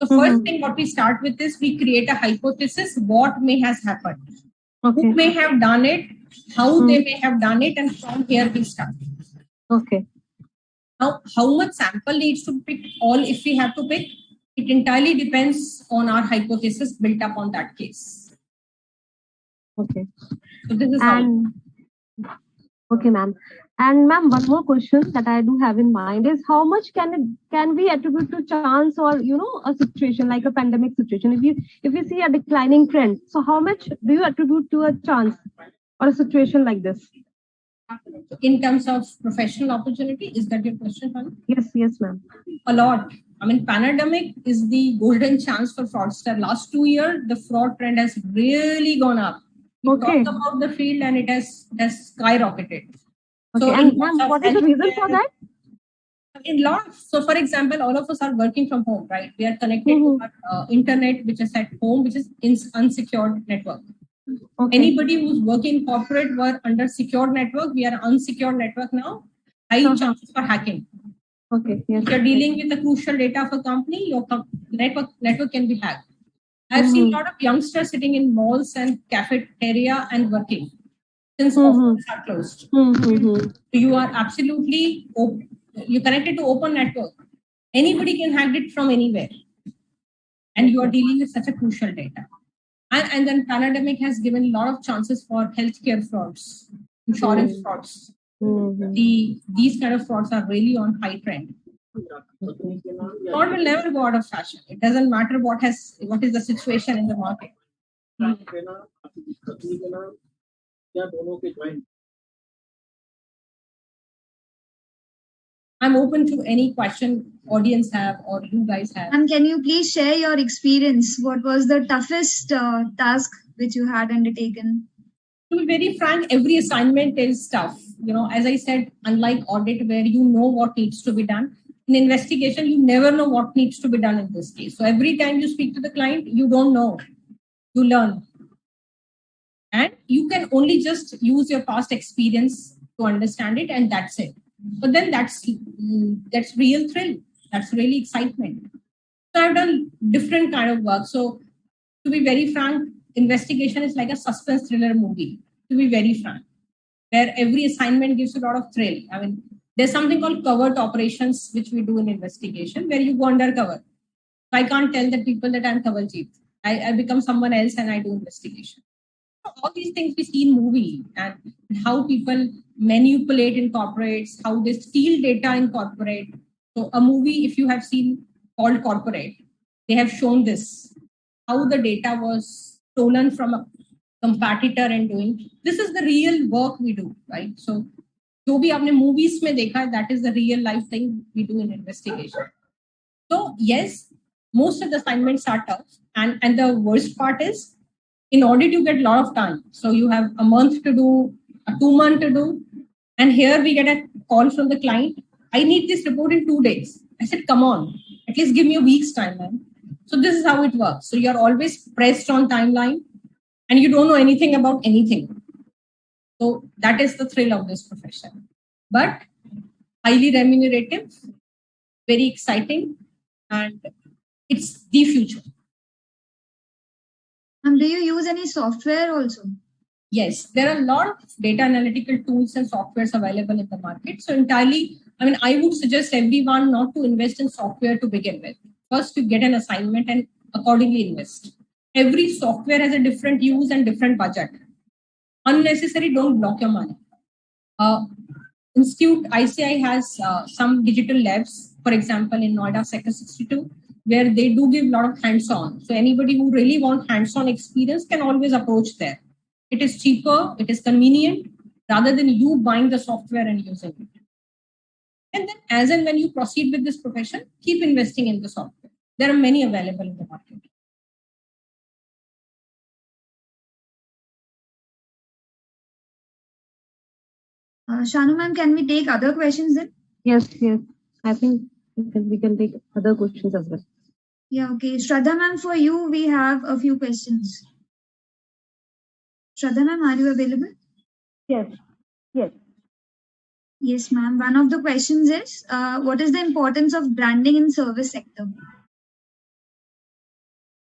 F: The first thing what we start with is we create a hypothesis, what may has happened, who may have done it, how they may have done it, and from here we start. Now, how much sample needs to pick, all if we have to pick, it entirely depends on our hypothesis built up on that case.
A: So
F: this is
A: okay, ma'am. And ma'am, one more question that I do have in mind is how much can we attribute to chance or a situation like a pandemic situation? If you see a declining trend, so how much do you attribute to a chance or a situation like this?
F: In terms of professional opportunity, is that your question, Panu?
A: Yes, ma'am.
F: A lot. I mean, pandemic is the golden chance for fraudster. Last 2 years, the fraud trend has really gone up. We
A: Okay.
F: talked about the field and it has skyrocketed.
A: Okay.
F: So
A: And ma'am, what is the reason for that?
F: In lot. So, for example, all of us are working from home, right? We are connected to our internet, which is at home, which is in unsecured network.
A: Okay.
F: Anybody who's working corporate were under secured network. We are unsecured network now. High chances for hacking.
A: Okay. Yes.
F: If you're dealing with the crucial data of a company, your network can be hacked. I've seen a lot of youngsters sitting in malls and cafeteria and working since offices are closed. You are absolutely you connected to open network. Anybody can hack it from anywhere, and you are dealing with such a crucial data. And then pandemic has given a lot of chances for healthcare frauds, insurance frauds. These kind of frauds are really on high trend. Fraud will never go out of fashion. It doesn't matter what is the situation in the market. I'm open to any question audience have or you guys have.
B: And can you please share your experience? What was the toughest task which you had undertaken?
F: To be very frank, every assignment is tough. You know, as I said, unlike audit where you know what needs to be done, in investigation, you never know what needs to be done in this case. So every time you speak to the client, you don't know. You learn. And you can only just use your past experience to understand it, and that's it. But then that's real thrill. That's really excitement. So I've done different kind of work. So to be very frank, investigation is like a suspense thriller movie. To be very frank, where every assignment gives a lot of thrill. I mean, there's something called covert operations which we do in investigation, where you go undercover. I can't tell the people that I'm Kawaljeet. I become someone else and I do investigation. All these things we see in movie and how people manipulate in corporates, how they steal data in corporate. So a movie, if you have seen called Corporate, they have shown this, how the data was stolen from a competitor and doing. This is the real work we do, right? So जो भी आपने movies में देखा, that is the real life thing we do in investigation. So yes, most of the assignments are tough. And the worst part is, in order to get a lot of time. So you have a month to do, a 2 month to do. And here we get a call from the client. I need this report in 2 days. I said, come on, at least give me a week's timeline. So this is how it works. So you're always pressed on timeline and you don't know anything about anything. So that is the thrill of this profession. But highly remunerative, very exciting, and it's the future.
B: And do you use any software also?
F: Yes, there are a lot of data analytical tools and softwares available in the market. So entirely, I mean, I would suggest everyone not to invest in software to begin with. First, you get an assignment and accordingly invest. Every software has a different use and different budget. Unnecessary, don't block your money. Institute ICI has some digital labs, for example, in Noida Sector 62, where they do give a lot of hands-on. So anybody who really wants hands-on experience can always approach there. It is cheaper, it is convenient, rather than you buying the software and using it. And then as and when you proceed with this profession, keep investing in the software. There are many available in the market.
B: Shanu ma'am, can we take other questions then?
A: Yes. I think we can take other questions as well.
B: Yeah, okay. Shraddha ma'am, for you, we have a few questions. Shraddha ma'am, are you available?
E: Yes.
B: Yes, ma'am. One of the questions is, what is the importance of branding in service sector?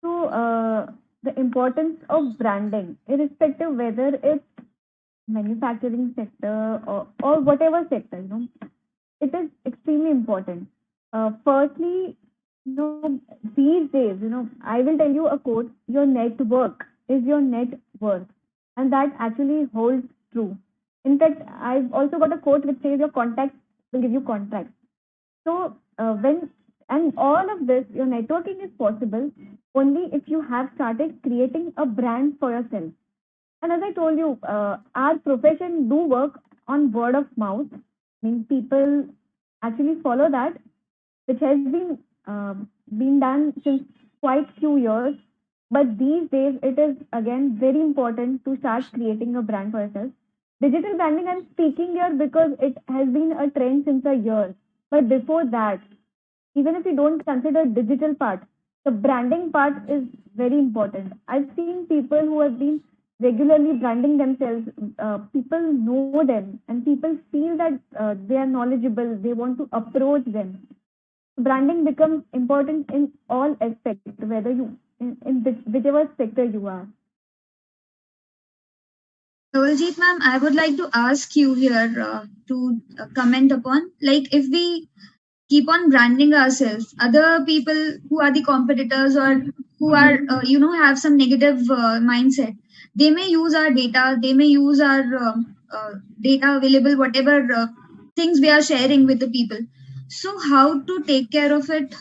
E: So the importance of branding, irrespective whether it's manufacturing sector or whatever sector, it is extremely important. Firstly, these days, I will tell you a quote: your network is your net worth, and that actually holds true. In fact, I've also got a quote which says your contacts will give you contracts. So and all of this, your networking is possible only if you have started creating a brand for yourself. And as I told you, our profession do work on word of mouth. I mean, people actually follow that, which has been done since quite few years. But these days, it is again very important to start creating a brand for yourself. Digital branding, I'm speaking here because it has been a trend since a year. But before that, even if you don't consider digital part, the branding part is very important. I've seen people who have been regularly branding themselves. People know them, and people feel that they are knowledgeable. They want to approach them. Branding becomes important in all aspects, whether you in whichever sector you are.
B: Kawaljeet ma'am, I would like to ask you here to comment upon, like, if we keep on branding ourselves, other people who are the competitors or who are have some negative mindset, they may use our data, they may use our data available, whatever things we are sharing with the people. So how to take care of it?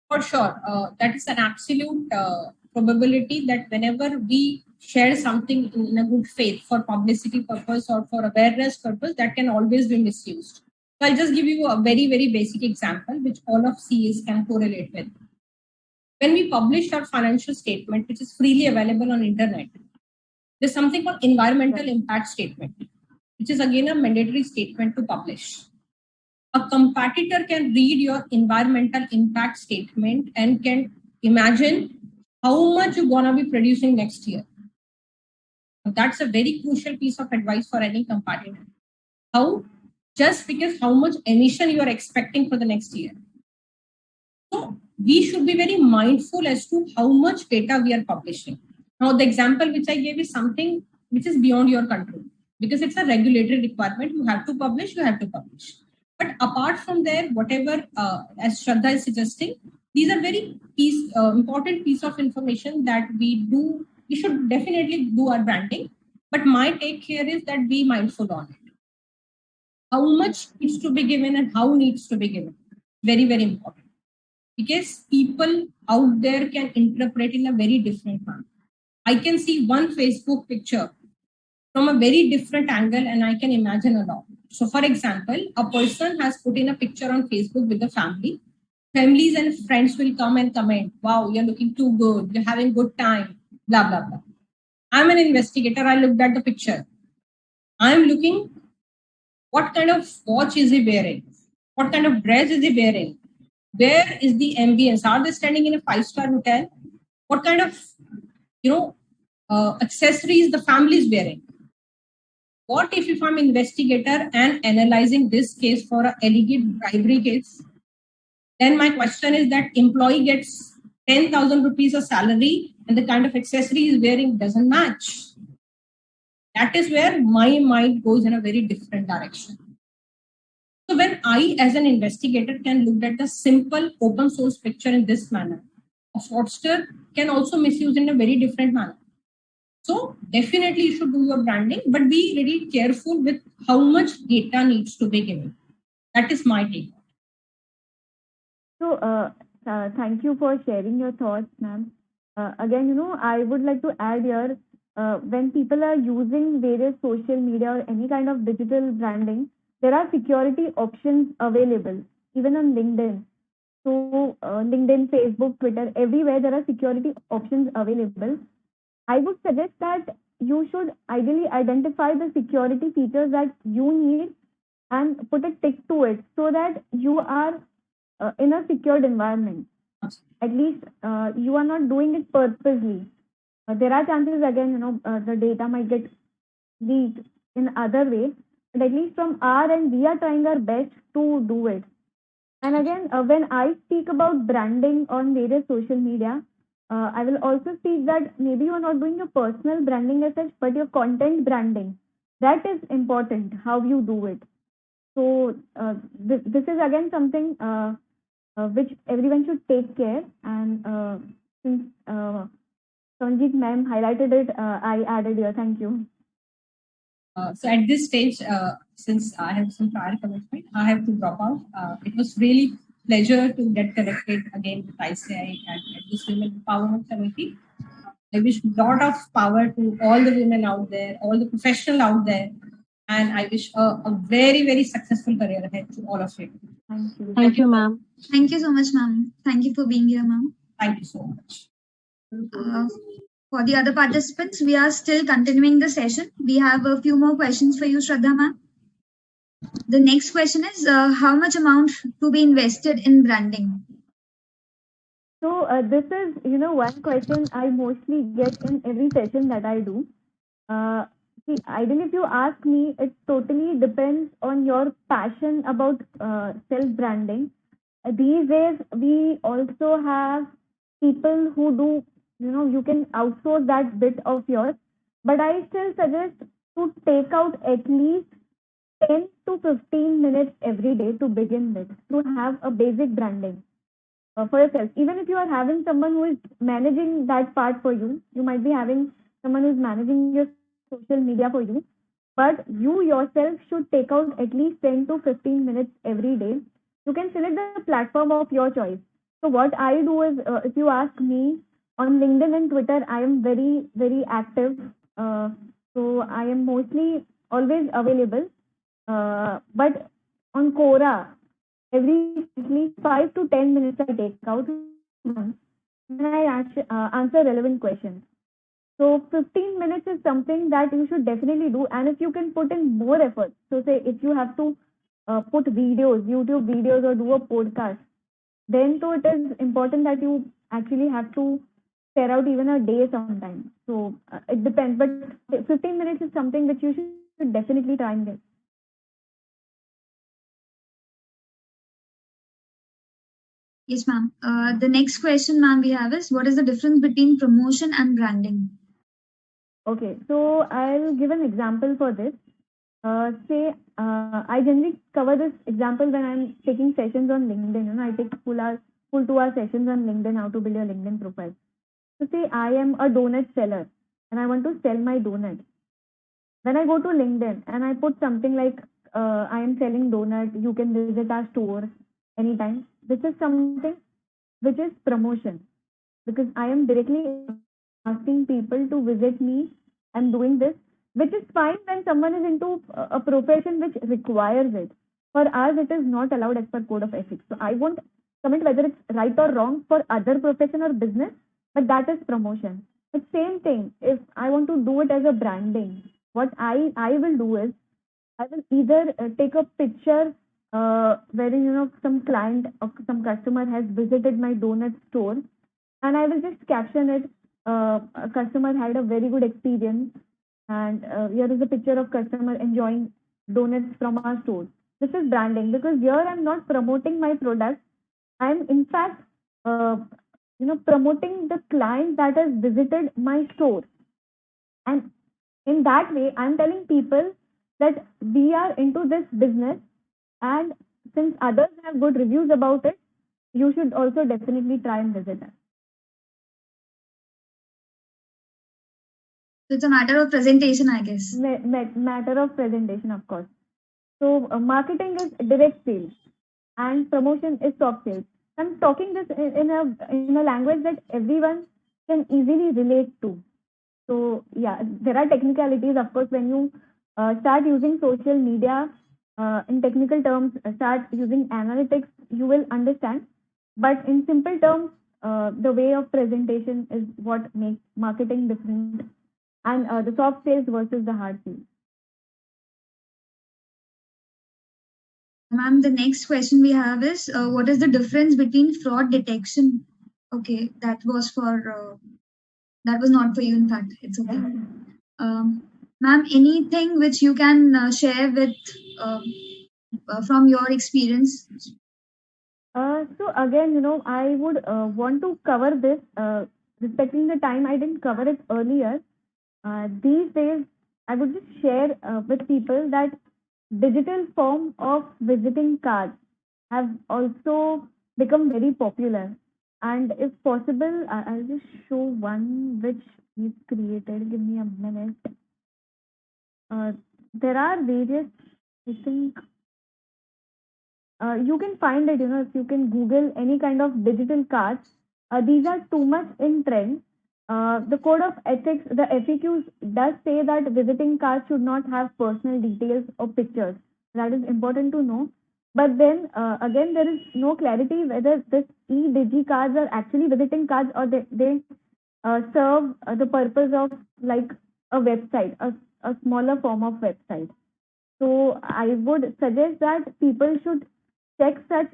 F: For sure, that is an absolute probability that whenever we share something in a good faith for publicity purpose or for awareness purpose, that can always be misused. So I'll just give you a very, very basic example, which all of CAs can correlate with. When we publish our financial statement, which is freely available on internet, there's something called environmental impact statement, which is again a mandatory statement to publish. A competitor can read your environmental impact statement and can imagine how much you're going to be producing next year. That's a very crucial piece of advice for any competitor. How? Just because how much emission you are expecting for the next year. So we should be very mindful as to how much data we are publishing. Now, the example which I gave is something which is beyond your control because it's a regulatory requirement. You have to publish, you have to publish. But apart from there, whatever, as Shraddha is suggesting, these are very important piece of information that we do. We should definitely do our branding. But my take here is that be mindful on it. How much needs to be given and how needs to be given. Very, very important. Because people out there can interpret in a very different manner. I can see one Facebook picture from a very different angle and I can imagine a lot. So for example, a person has put in a picture on Facebook with the family. Families and friends will come and comment, wow, you're looking too good, you're having good time, blah, blah, blah. I'm an investigator, I looked at the picture. I'm looking, what kind of watch is he wearing? What kind of dress is he wearing? Where is the ambience? Are they standing in a 5-star hotel? What kind of, accessories the family is wearing? What if I'm investigator and analyzing this case for an alleged bribery case? Then my question is that employee gets 10,000 rupees a salary and the kind of accessory he's wearing doesn't match. That is where my mind goes in a very different direction. So when I, as an investigator, can look at the simple open source picture in this manner, a fraudster can also misuse in a very different manner. So definitely you should do your branding, but be very careful with how much data needs to be given. That is my take.
E: So thank you for sharing your thoughts, ma'am. Again, I would like to add here, when people are using various social media or any kind of digital branding, there are security options available, even on LinkedIn. So LinkedIn, Facebook, Twitter, everywhere there are security options available. I would suggest that you should ideally identify the security features that you need and put a tick to it so that you are in a secured environment. At least you are not doing it purposely. There are chances again, the data might get leaked in other way, but at least from our end, we are trying our best to do it. And again, when I speak about branding on various social media, I will also speak that maybe you are not doing your personal branding as such, but your content branding. That is important, how you do it. So this is again something which everyone should take care. And since Sanjeet ma'am highlighted it, I added here. Thank you.
F: So at this stage, since I have some prior commitment, I have to drop out. It was really pleasure to get connected again with ICI and at this Women Empowerment Committee. I wish a lot of power to all the women out there, all the professionals out there And I wish a very, very successful career ahead to all of you.
E: Thank you.
A: Thank you, ma'am.
B: Thank you so much, ma'am. Thank you for being here, ma'am.
F: Thank you so much.
B: For the other participants, we are still continuing the session. We have a few more questions for you, Shraddha ma'am. The next question is, how much amount to be invested in branding?
E: So this is, one question I mostly get in every session that I do. See, ideally, if you ask me, it totally depends on your passion about self-branding. These days, we also have people who do, you can outsource that bit of yours. But I still suggest to take out at least 10 to 15 minutes every day to begin with, to have a basic branding for yourself. Even if you are having someone who is managing that part for you, you might be having someone who is managing your social media for you, but you yourself should take out at least 10 to 15 minutes every day. You can select the platform of your choice. So what I do is, if you ask me, on LinkedIn and Twitter, I am very, very active. So I am mostly always available. But on Quora, every at least 5 to 10 minutes I take out and I answer relevant questions. So 15 minutes is something that you should definitely do. And if you can put in more effort, so say if you have to put videos, YouTube videos, or do a podcast, then so it is important that you actually have to spare out even a day sometime. So it depends. But 15 minutes is something that you should definitely try and get.
B: Yes, ma'am. The next question, ma'am, we have is, what is the difference between promotion and branding?
E: Okay, so I'll give an example for this. Say, I generally cover this example when I'm taking sessions on LinkedIn. I take full 2-hour sessions on LinkedIn, how to build your LinkedIn profile. So say I am a donut seller and I want to sell my donut. When I go to LinkedIn and I put something like, I am selling donut, you can visit our store anytime. This is something which is promotion, because I am directly asking people to visit me. I'm doing this, which is fine when someone is into a profession which requires it. For us, it is not allowed as per code of ethics. So I won't comment whether it's right or wrong for other profession or business, but that is promotion. But same thing, if I want to do it as a branding, what I will do is, I will either take a picture wherein some client or some customer has visited my donut store, and I will just caption it. A customer had a very good experience, and here is a picture of customer enjoying donuts from our store. This is branding, because here I'm not promoting my product. I'm in fact, promoting the client that has visited my store, and in that way, I'm telling people that we are into this business, and since others have good reviews about it, you should also definitely try and visit us.
B: So it's a matter of presentation, I guess.
E: Matter of presentation, of course. So marketing is direct sales, and promotion is soft sales. I'm talking this in a language that everyone can easily relate to. So yeah, there are technicalities, of course, when you start using social media in technical terms, start using analytics, you will understand. But in simple terms, the way of presentation is what makes marketing different, and the soft sales versus the hard sales.
B: Ma'am, the next question we have is, what is the difference between fraud detection? Okay, that was not for you, in fact. It's okay. Ma'am, anything which you can share with from your experience?
E: So again, I would want to cover this, respecting the time I didn't cover it earlier. These days, I would just share with people that digital form of visiting cards have also become very popular. And if possible, I'll just show one which we've created. Give me a minute. There are various, I think, you can find it, if you can Google any kind of digital cards. These are too much in trend. The code of ethics, the FAQs does say that visiting cards should not have personal details or pictures. That is important to know. But then again, there is no clarity whether this e-digi cards are actually visiting cards or they serve the purpose of like a website, a smaller form of website. So I would suggest that people should check such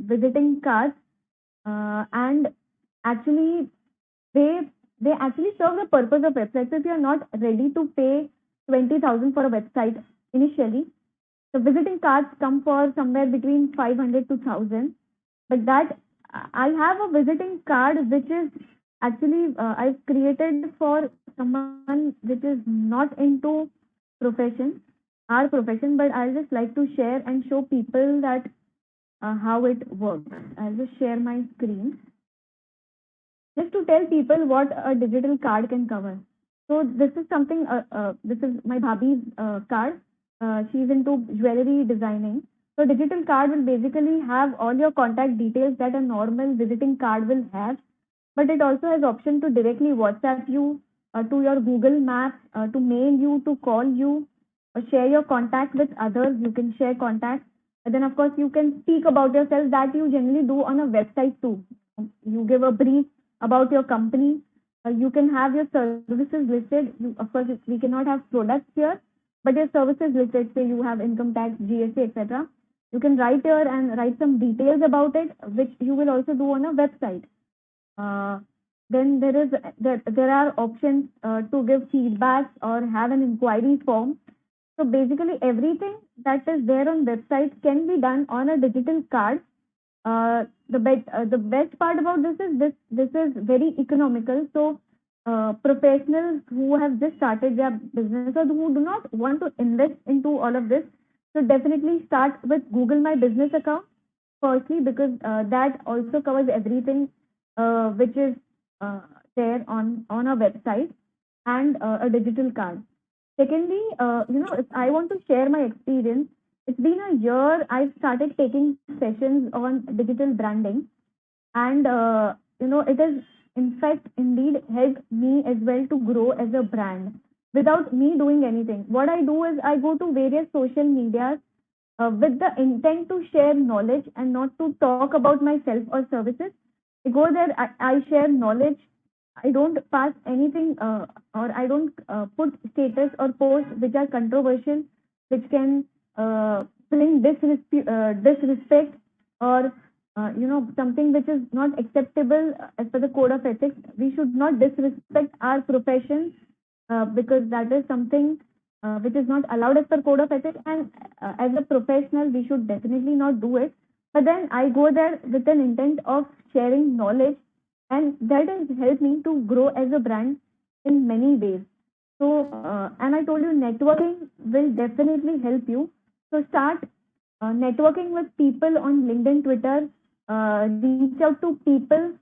E: visiting cards and actually they actually serve the purpose of website. So if you are not ready to pay 20,000 for a website initially, the visiting cards come for somewhere between 500 to 1,000. But that I have a visiting card which is actually I've created for someone which is not into our profession, but I'll just like to share and show people that how it works. I'll just share my screen just to tell people what a digital card can cover. So this is something, this is my bhabhi's card. She's into jewelry designing. So digital card will basically have all your contact details that a normal visiting card will have, but it also has option to directly WhatsApp you, to your Google Maps, to mail you, to call you, or share your contact with others. You can share contacts. And then of course you can speak about yourself that you generally do on a website too. You give a brief about your company. You can have your services listed. Of course, we cannot have products here, but your services listed. Say you have income tax, GST, etc. You can write here and write some details about it, which you will also do on a website. Then there are options to give feedback or have an inquiry form. So basically, everything that is there on websites can be done on a digital card. The best part about this is very economical. So professionals who have just started their business or who do not want to invest into all of this, so definitely start with Google My Business account firstly, because that also covers everything which is there on a website and a digital card. Secondly, if I want to share my experience, it's been a year I've started taking sessions on digital branding, and it has in fact indeed helped me as well to grow as a brand without me doing anything. What I do is I go to various social medias with the intent to share knowledge and not to talk about myself or services. I go there, I share knowledge. I don't pass anything or I don't put status or posts which are controversial, which can bring disrespect or something which is not acceptable as per the code of ethics. We should not disrespect our profession because that is something which is not allowed as per code of ethics, and as a professional we should definitely not do it. But then I go there with an intent of sharing knowledge, and that has helped me to grow as a brand in many ways. So and I told you networking will definitely help you. So start networking with people on LinkedIn, Twitter. Reach out to people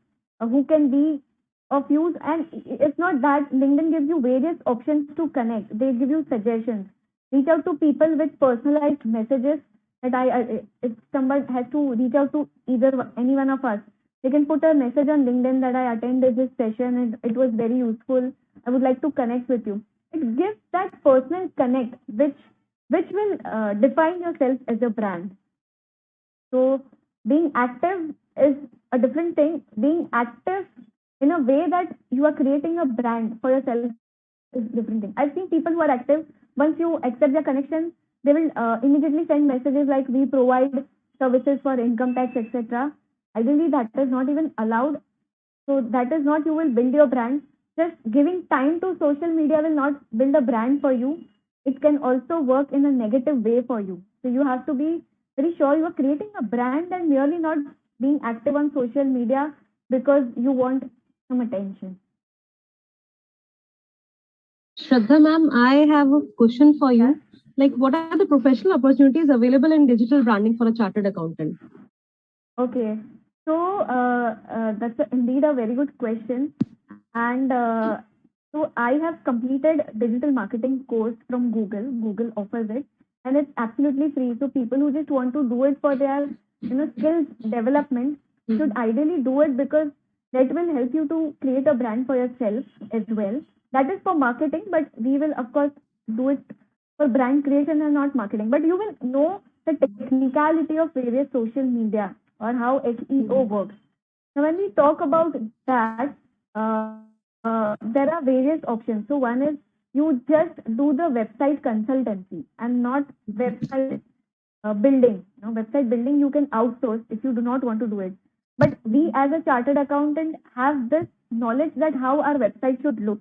E: who can be of use, and it's not that LinkedIn gives you various options to connect. They give you suggestions. Reach out to people with personalized messages that if someone has to reach out to any one of us, they can put a message on LinkedIn that I attended this session and it was very useful. I would like to connect with you. It gives that personal connect which will define yourself as a brand. So being active is a different thing. Being active in a way that you are creating a brand for yourself is a different thing. I've seen people who are active. Once you accept their connection, they will immediately send messages like we provide services for income tax, etc. Ideally, that is not even allowed. So that is not you will build your brand. Just giving time to social media will not build a brand for you. It can also work in a negative way for you. So you have to be very sure you are creating a brand and merely not being active on social media because you want some attention.
A: Shraddha ma'am, I have a question for you.
E: Yeah.
A: Like, what are the professional opportunities available in digital branding for a chartered accountant?
E: Okay, so that's indeed a very good question. And so I have completed digital marketing course from Google. Google offers it, and it's absolutely free. So people who just want to do it for their skills development should ideally do it, because that will help you to create a brand for yourself as well. That is for marketing, but we will of course do it for brand creation and not marketing. But you will know the technicality of various social media or how SEO works. Now, when we talk about that, there are various options. So one is you just do the website consultancy and not website building. Website building you can outsource if you do not want to do it. But we as a chartered accountant have this knowledge that how our website should look.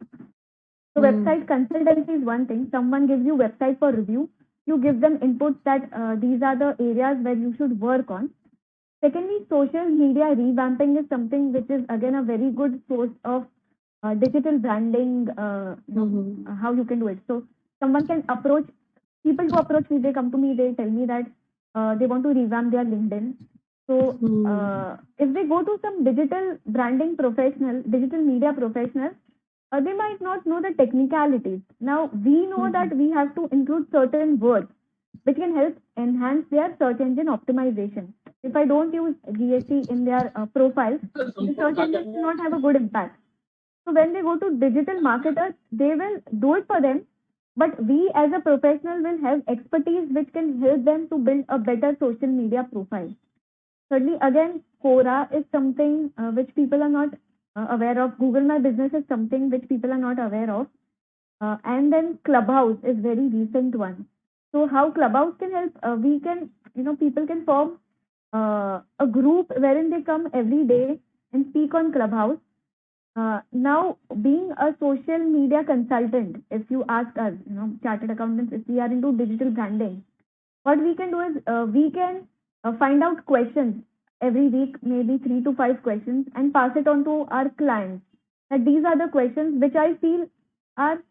E: So website consultancy is one thing. Someone gives you website for review. You give them inputs that these are the areas where you should work on. Secondly, social media revamping is something which is again a very good source of digital branding, how you can do it. So someone can approach, people who approach me, they come to me, they tell me that they want to revamp their LinkedIn. So if they go to some digital branding professional, digital media professional, they might not know the technicalities. Now we know that we have to include certain words which can help enhance their search engine optimization. If I don't use GST in their profile, the search engine will not have a good impact. So when they go to digital marketers, they will do it for them, but we as a professional will have expertise which can help them to build a better social media profile. Thirdly, again, Quora is something which people are not aware of. Google My Business is something which people are not aware of. And then Clubhouse is very recent one. So how Clubhouse can help? We can, people can form a group wherein they come every day and speak on Clubhouse. Now, being a social media consultant, if you ask us, chartered accountants, if we are into digital branding, what we can do is we can find out questions every week, maybe 3 to 5 questions, and pass it on to our clients. That these are the questions which I feel are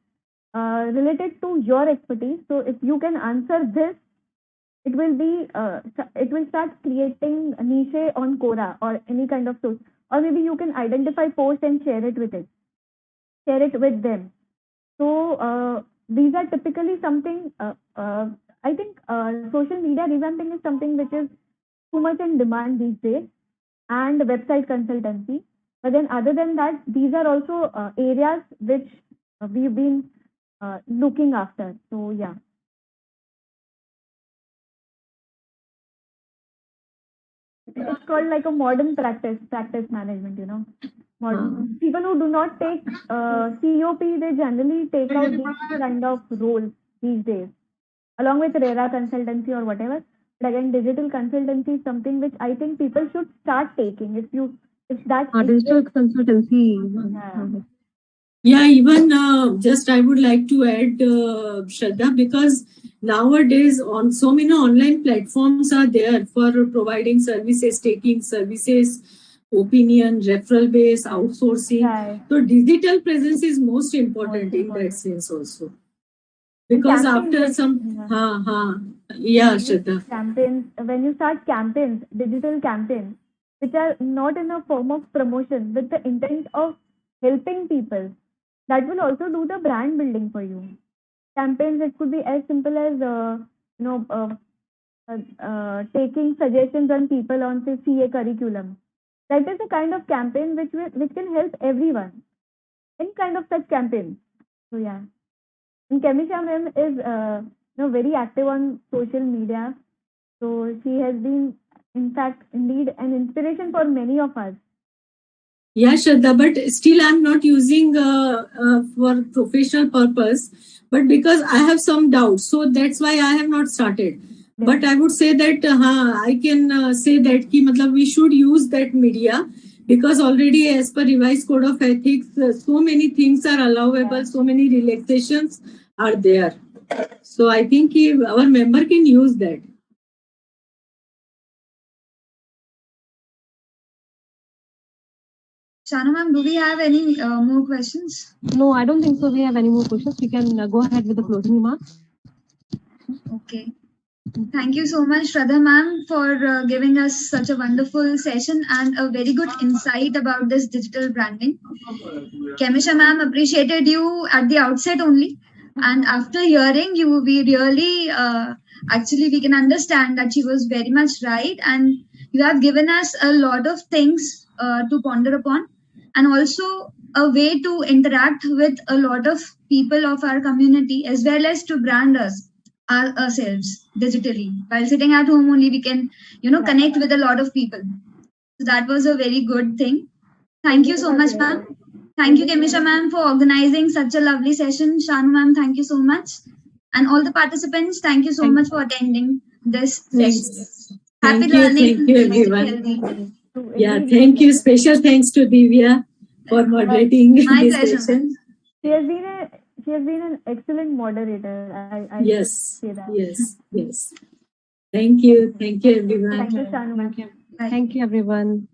E: related to your expertise. So if you can answer this, it will start creating a niche on Quora or any kind of source. Or maybe you can identify posts and share it with them. So these are typically something, I think social media revamping is something which is too much in demand these days, and website consultancy. But then other than that, these are also areas which we've been looking after. So yeah. It's called like a modern practice management, Modern. People who do not take COP, they generally take out these kind of roles these days, along with RERA consultancy or whatever. But again, digital consultancy is something which I think people should start taking. Digital consultancy.
C: Yeah, even just I would like to add, Shraddha, because nowadays on so many online platforms are there for providing services, taking services, opinion, referral base, outsourcing.
E: Right.
C: So digital presence is most important in that sense also. Because after some, Shraddha.
E: Campaigns, when you start campaigns, digital campaigns, which are not in a form of promotion, with the intent of helping people, that will also do the brand building for you. Campaigns, it could be as simple as, taking suggestions on people on, say, CA curriculum. That is a kind of campaign which can help everyone. Any kind of such campaign. So yeah. And Kemisha ma'am is very active on social media. So she has been, in fact, indeed an inspiration for many of us.
C: Yeah, Shraddha, but still I'm not using for professional purpose, but because I have some doubts. So that's why I have not started. Yeah. But I would say that I can say that we should use that media, because already as per revised code of ethics, so many things are allowable, so many relaxations are there. So I think our member can use that.
B: Shanu ma'am, do we have any more questions?
A: No, I don't think so. We have any more questions. We can go ahead with the closing remarks.
B: Okay. Thank you so much, Shraddha ma'am, for giving us such a wonderful session and a very good insight about this digital branding. Kemisha ma'am appreciated you at the outset only. And after hearing you, we really, actually, we can understand that she was very much right. And you have given us a lot of things to ponder upon. and also a way to interact with a lot of people of our community, as well as to brand ourselves digitally. While sitting at home only, we can, connect with a lot of people. So that was a very good thing. Thank you so much, ma'am. Thank you, Kemisha ma'am, for organizing such a lovely session. Shanu ma'am, thank you so much. And all the participants, thank you so much for attending this session. Happy learning.
C: Thank you, everyone. Yeah, thank you. Special thanks to Divya for moderating
B: My
C: this
B: pleasure.
C: session.
E: She has been an excellent moderator. I
C: Yes,
E: say that.
C: yes. Thank you, everyone.
E: Thank you, Shanu ma'am.
B: Bye.
A: Thank you, everyone.